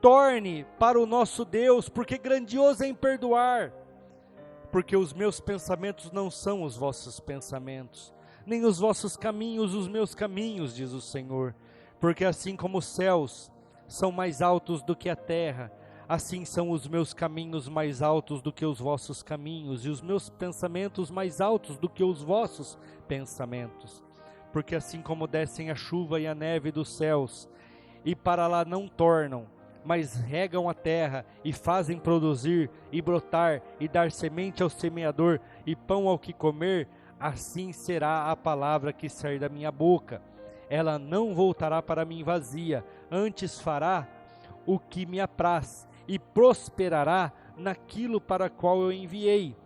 Torne para o nosso Deus, porque grandioso é em perdoar. Porque os meus pensamentos não são os vossos pensamentos, nem os vossos caminhos os meus caminhos, diz o Senhor. Porque assim como os céus são mais altos do que a terra, assim são os meus caminhos mais altos do que os vossos caminhos, e os meus pensamentos mais altos do que os vossos pensamentos. Porque assim como descem a chuva e a neve dos céus, e para lá não tornam, mas regam a terra, e fazem produzir, e brotar, e dar semente ao semeador, e pão ao que comer, assim será a palavra que sair da minha boca. Ela não voltará para mim vazia, antes fará o que me apraz, e prosperará naquilo para qual eu enviei.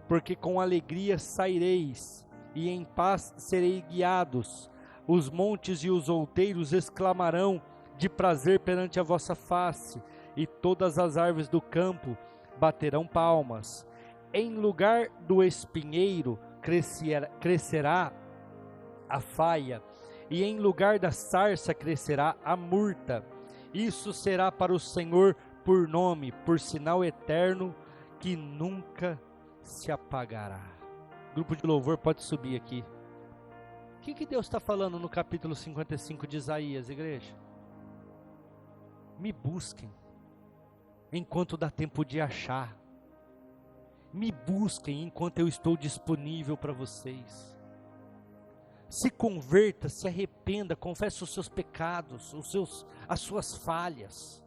Porque com alegria saireis, e em paz serei guiados. Os montes e os outeiros exclamarão de prazer perante a vossa face, e todas as árvores do campo baterão palmas. Em lugar do espinheiro crescerá a faia, e em lugar da sarça crescerá a murta. Isso será para o Senhor por nome, por sinal eterno, que nunca se apagará. Grupo de louvor pode subir aqui. O que Deus está falando no capítulo 55 de Isaías, igreja? Me busquem, enquanto dá tempo de achar. Me busquem enquanto eu estou disponível para vocês. Se converta, se arrependa, confesse os seus pecados, as suas falhas.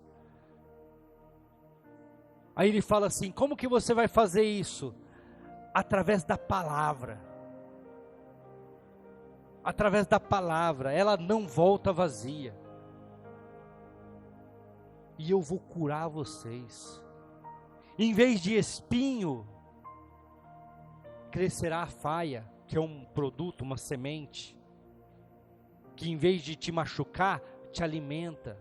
Aí ele fala assim, como que você vai fazer isso? Através da palavra. Através da palavra, ela não volta vazia. E eu vou curar vocês. Em vez de espinho, crescerá a faia, que é um produto, uma semente, que em vez de te machucar, te alimenta.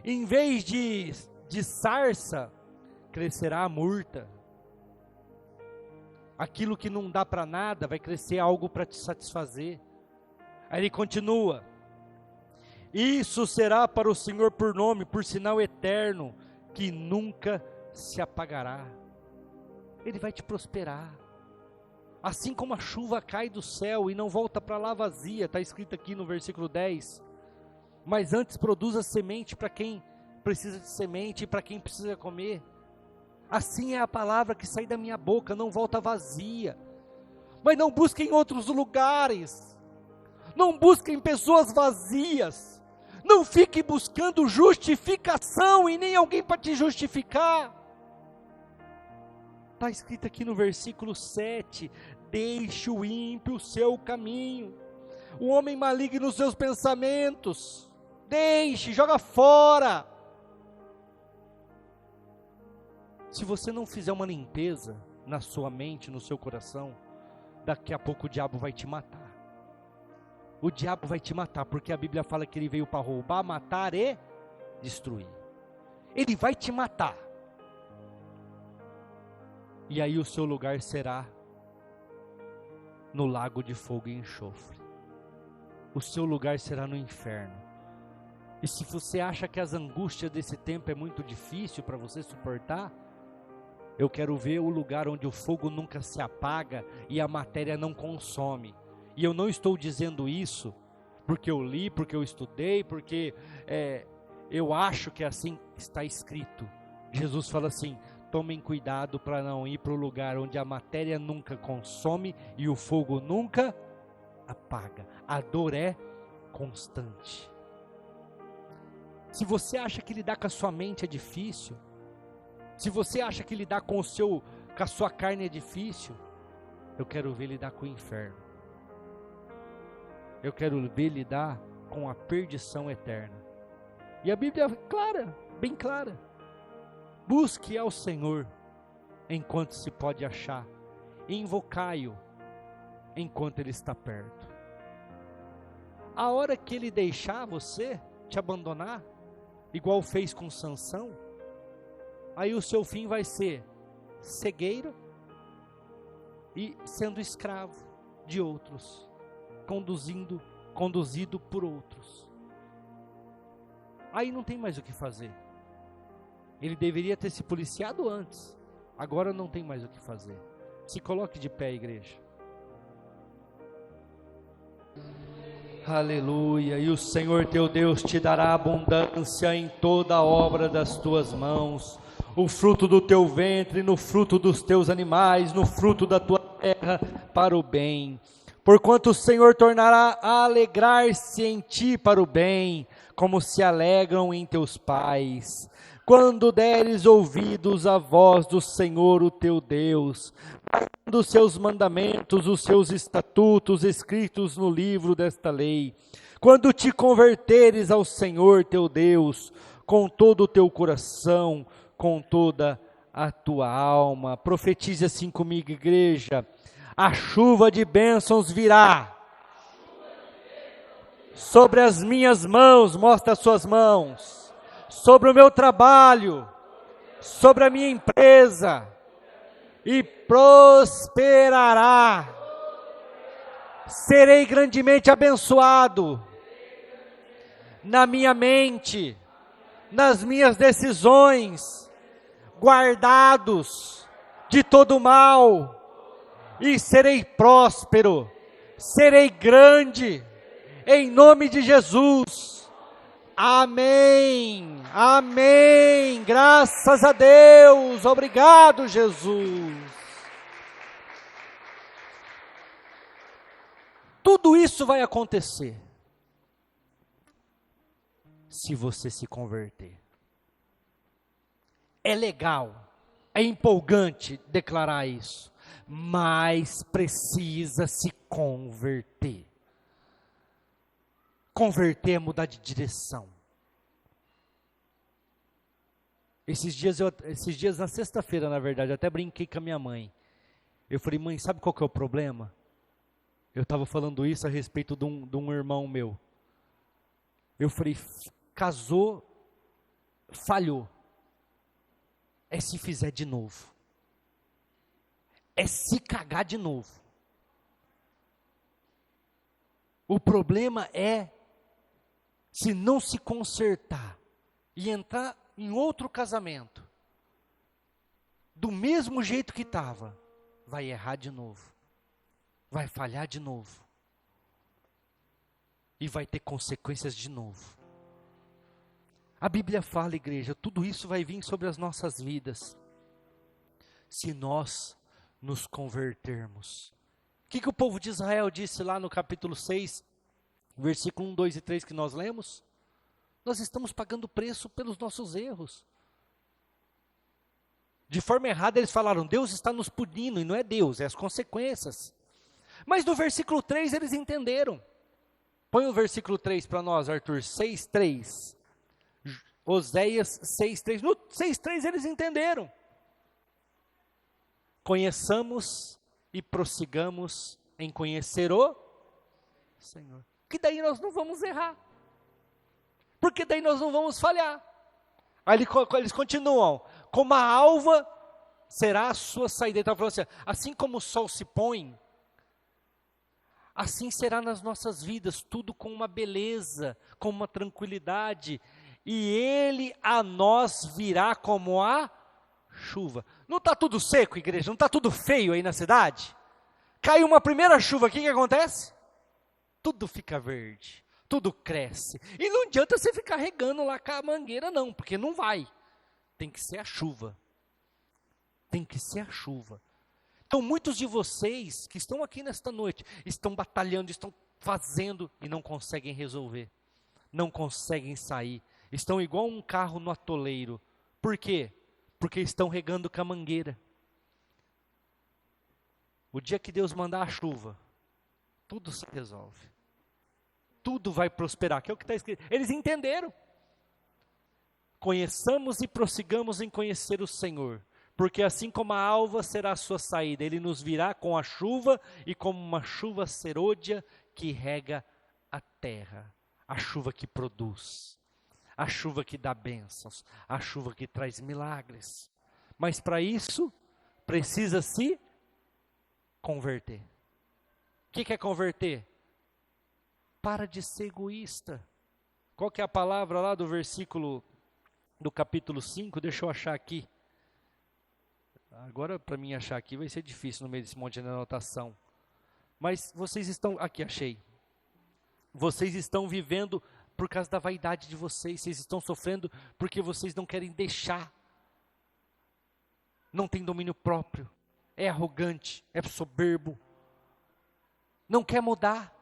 Em vez de sarça, crescerá a murta. Aquilo que não dá para nada, vai crescer algo para te satisfazer. Aí ele continua, isso será para o Senhor por nome, por sinal eterno, que nunca se apagará. Ele vai te prosperar. Assim como a chuva cai do céu e não volta para lá vazia, está escrito aqui no versículo 10. Mas antes produz a semente para quem precisa de semente e para quem precisa comer. Assim é a palavra que sai da minha boca, não volta vazia. Mas não busquem outros lugares. Não busquem pessoas vazias. Não fique buscando justificação e nem alguém para te justificar. Está escrito aqui no versículo 7, deixe o ímpio o seu caminho, o homem maligno os seus pensamentos, deixe, joga fora. Se você não fizer uma limpeza na sua mente, no seu coração, daqui a pouco o diabo vai te matar. O diabo vai te matar, porque a Bíblia fala que ele veio para roubar, matar e destruir. Ele vai te matar. E aí o seu lugar será no lago de fogo e enxofre. O seu lugar será no inferno. E se você acha que as angústias desse tempo é muito difícil para você suportar, eu quero ver o lugar onde o fogo nunca se apaga e a matéria não consome. E eu não estou dizendo isso porque eu li, porque eu estudei, porque eu acho que assim está escrito. Jesus fala assim, tomem cuidado para não ir para o lugar onde a matéria nunca consome e o fogo nunca apaga. A dor é constante. Se você acha que lidar com a sua mente é difícil, se você acha que lidar com a sua carne é difícil, eu quero ver lidar com o inferno. Eu quero ver lidar com a perdição eterna. E a Bíblia é clara, bem clara. Busque ao Senhor enquanto se pode achar, invocai-o enquanto Ele está perto. A hora que Ele deixar você, te abandonar, igual fez com Sansão, aí o seu fim vai ser cegueira e sendo escravo de outros, conduzido por outros. Aí não tem mais o que fazer. Ele deveria ter se policiado antes, agora não tem mais o que fazer. Se coloque de pé, igreja. Aleluia, e o Senhor teu Deus te dará abundância em toda a obra das tuas mãos, o fruto do teu ventre, no fruto dos teus animais, no fruto da tua terra, para o bem. Porquanto o Senhor tornará a alegrar-se em ti para o bem, como se alegram em teus pais. Quando deres ouvidos à voz do Senhor, o teu Deus, dos seus mandamentos, os seus estatutos escritos no livro desta lei, quando te converteres ao Senhor teu Deus, com todo o teu coração, com toda a tua alma. Profetize assim comigo, igreja: a chuva de bênçãos virá sobre as minhas mãos, mostra as suas mãos, sobre o meu trabalho, sobre a minha empresa, e prosperará. Serei grandemente abençoado na minha mente, nas minhas decisões, guardados de todo mal, e serei próspero, serei grande, em nome de Jesus. Amém, amém, graças a Deus, obrigado, Jesus. Tudo isso vai acontecer se você se converter. É legal, é empolgante declarar isso, mas precisa se converter. Converter é mudar de direção. Esses dias na sexta-feira, na verdade, eu até brinquei com a minha mãe. Eu falei: mãe, sabe qual que é o problema? Eu estava falando isso a respeito de um irmão meu. Eu falei: casou, falhou. É se fizer de novo. É se cagar de novo. O problema é se não se consertar e entrar em outro casamento, do mesmo jeito que estava, vai errar de novo, vai falhar de novo, e vai ter consequências de novo. A Bíblia fala, igreja, tudo isso vai vir sobre as nossas vidas, se nós nos convertermos. O que o povo de Israel disse lá no capítulo 6, versículo 1, 2 e 3 que nós lemos? Nós estamos pagando preço pelos nossos erros. De forma errada eles falaram: Deus está nos punindo, e não é Deus, é as consequências. Mas no versículo 3 eles entenderam. Põe o versículo 3 para nós, Arthur, 6:3. Oséias 6:3. No 6:3 eles entenderam. Conheçamos e prossigamos em conhecer o Senhor. Que daí nós não vamos errar. Porque daí nós não vamos falhar. Aí eles continuam: como a alva será a sua saída. Então, falando assim, assim como o sol se põe, assim será nas nossas vidas, tudo com uma beleza, com uma tranquilidade, e Ele a nós virá como a chuva. Não está tudo seco, igreja? Não está tudo feio aí na cidade? Cai uma primeira chuva, o que acontece? Tudo fica verde. Tudo cresce. E não adianta você ficar regando lá com a mangueira, não, porque não vai. Tem que ser a chuva. Tem que ser a chuva. Então, muitos de vocês que estão aqui nesta noite, estão batalhando, estão fazendo e não conseguem resolver. Não conseguem sair. Estão igual um carro no atoleiro. Por quê? Porque estão regando com a mangueira. O dia que Deus mandar a chuva, tudo se resolve. Tudo vai prosperar, que é o que está escrito. Eles entenderam. Conheçamos e prossigamos em conhecer o Senhor, Porque assim como a alva será a sua saída, ele nos virá com a chuva e como uma chuva serôdia que rega a terra, a chuva que produz, a chuva que dá bênçãos, a chuva que traz milagres. Mas para isso, precisa se converter. O que é converter? Para de ser egoísta. Qual que é a palavra lá do versículo do capítulo 5? Deixa eu achar aqui. Agora, para mim achar aqui, vai ser difícil no meio desse monte de anotação. Mas vocês estão... Aqui, achei. Vocês estão vivendo por causa da vaidade de vocês. Vocês estão sofrendo porque vocês não querem deixar. Não tem domínio próprio. É arrogante, é soberbo. Não quer mudar.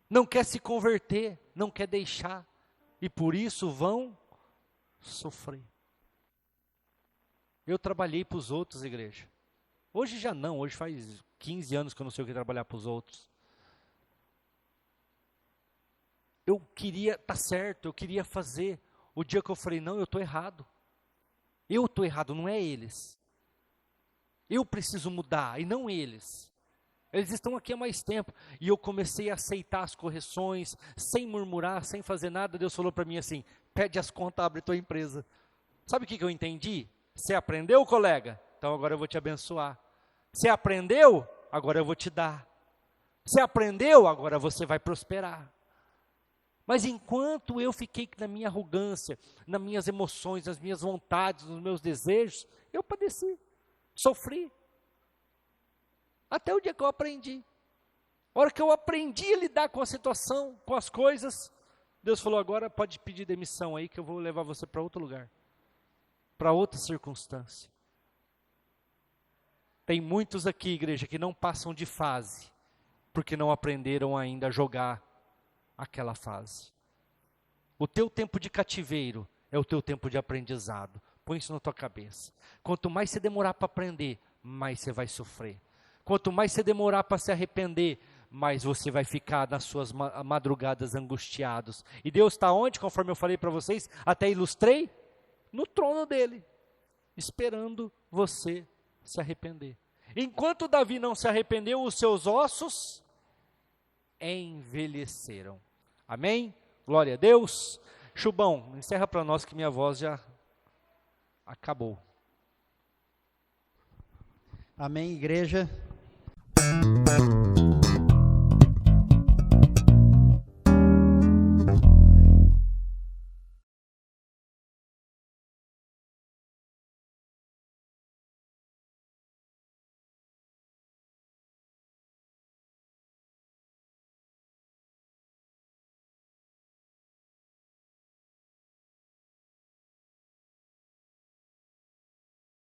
Não quer se converter. Não quer deixar. E por isso vão sofrer. Eu trabalhei para os outros, igreja. Hoje já não, hoje faz 15 anos que eu não sei o que trabalhar para os outros. Eu queria estar certo, eu queria fazer. O dia que eu falei, não, eu estou errado. Eu estou errado, não é eles. Eu preciso mudar, e não eles. Eles estão aqui há mais tempo. E eu comecei a aceitar as correções, sem murmurar, sem fazer nada. Deus falou para mim assim, pede as contas, abre tua empresa. Sabe o que eu entendi? Você aprendeu, colega? Então agora eu vou te abençoar. Você aprendeu? Agora eu vou te dar. Você aprendeu? Agora você vai prosperar. Mas enquanto eu fiquei na minha arrogância, nas minhas emoções, nas minhas vontades, nos meus desejos, eu padeci, sofri. Até o dia que eu aprendi. A hora que eu aprendi a lidar com a situação, com as coisas, Deus falou, agora pode pedir demissão aí que eu vou levar você para outro lugar. Para outra circunstância. Tem muitos aqui, igreja, que não passam de fase, porque não aprenderam ainda a jogar aquela fase. O teu tempo de cativeiro é o teu tempo de aprendizado. Põe isso na tua cabeça. Quanto mais você demorar para aprender, mais você vai sofrer. Quanto mais você demorar para se arrepender, mais você vai ficar nas suas madrugadas angustiados. E Deus está onde, conforme eu falei para vocês, até ilustrei? No trono dele, esperando você se arrepender. Enquanto Davi não se arrependeu, os seus ossos envelheceram. Amém? Glória a Deus. Chubão, encerra para nós que minha voz já acabou. Amém, igreja.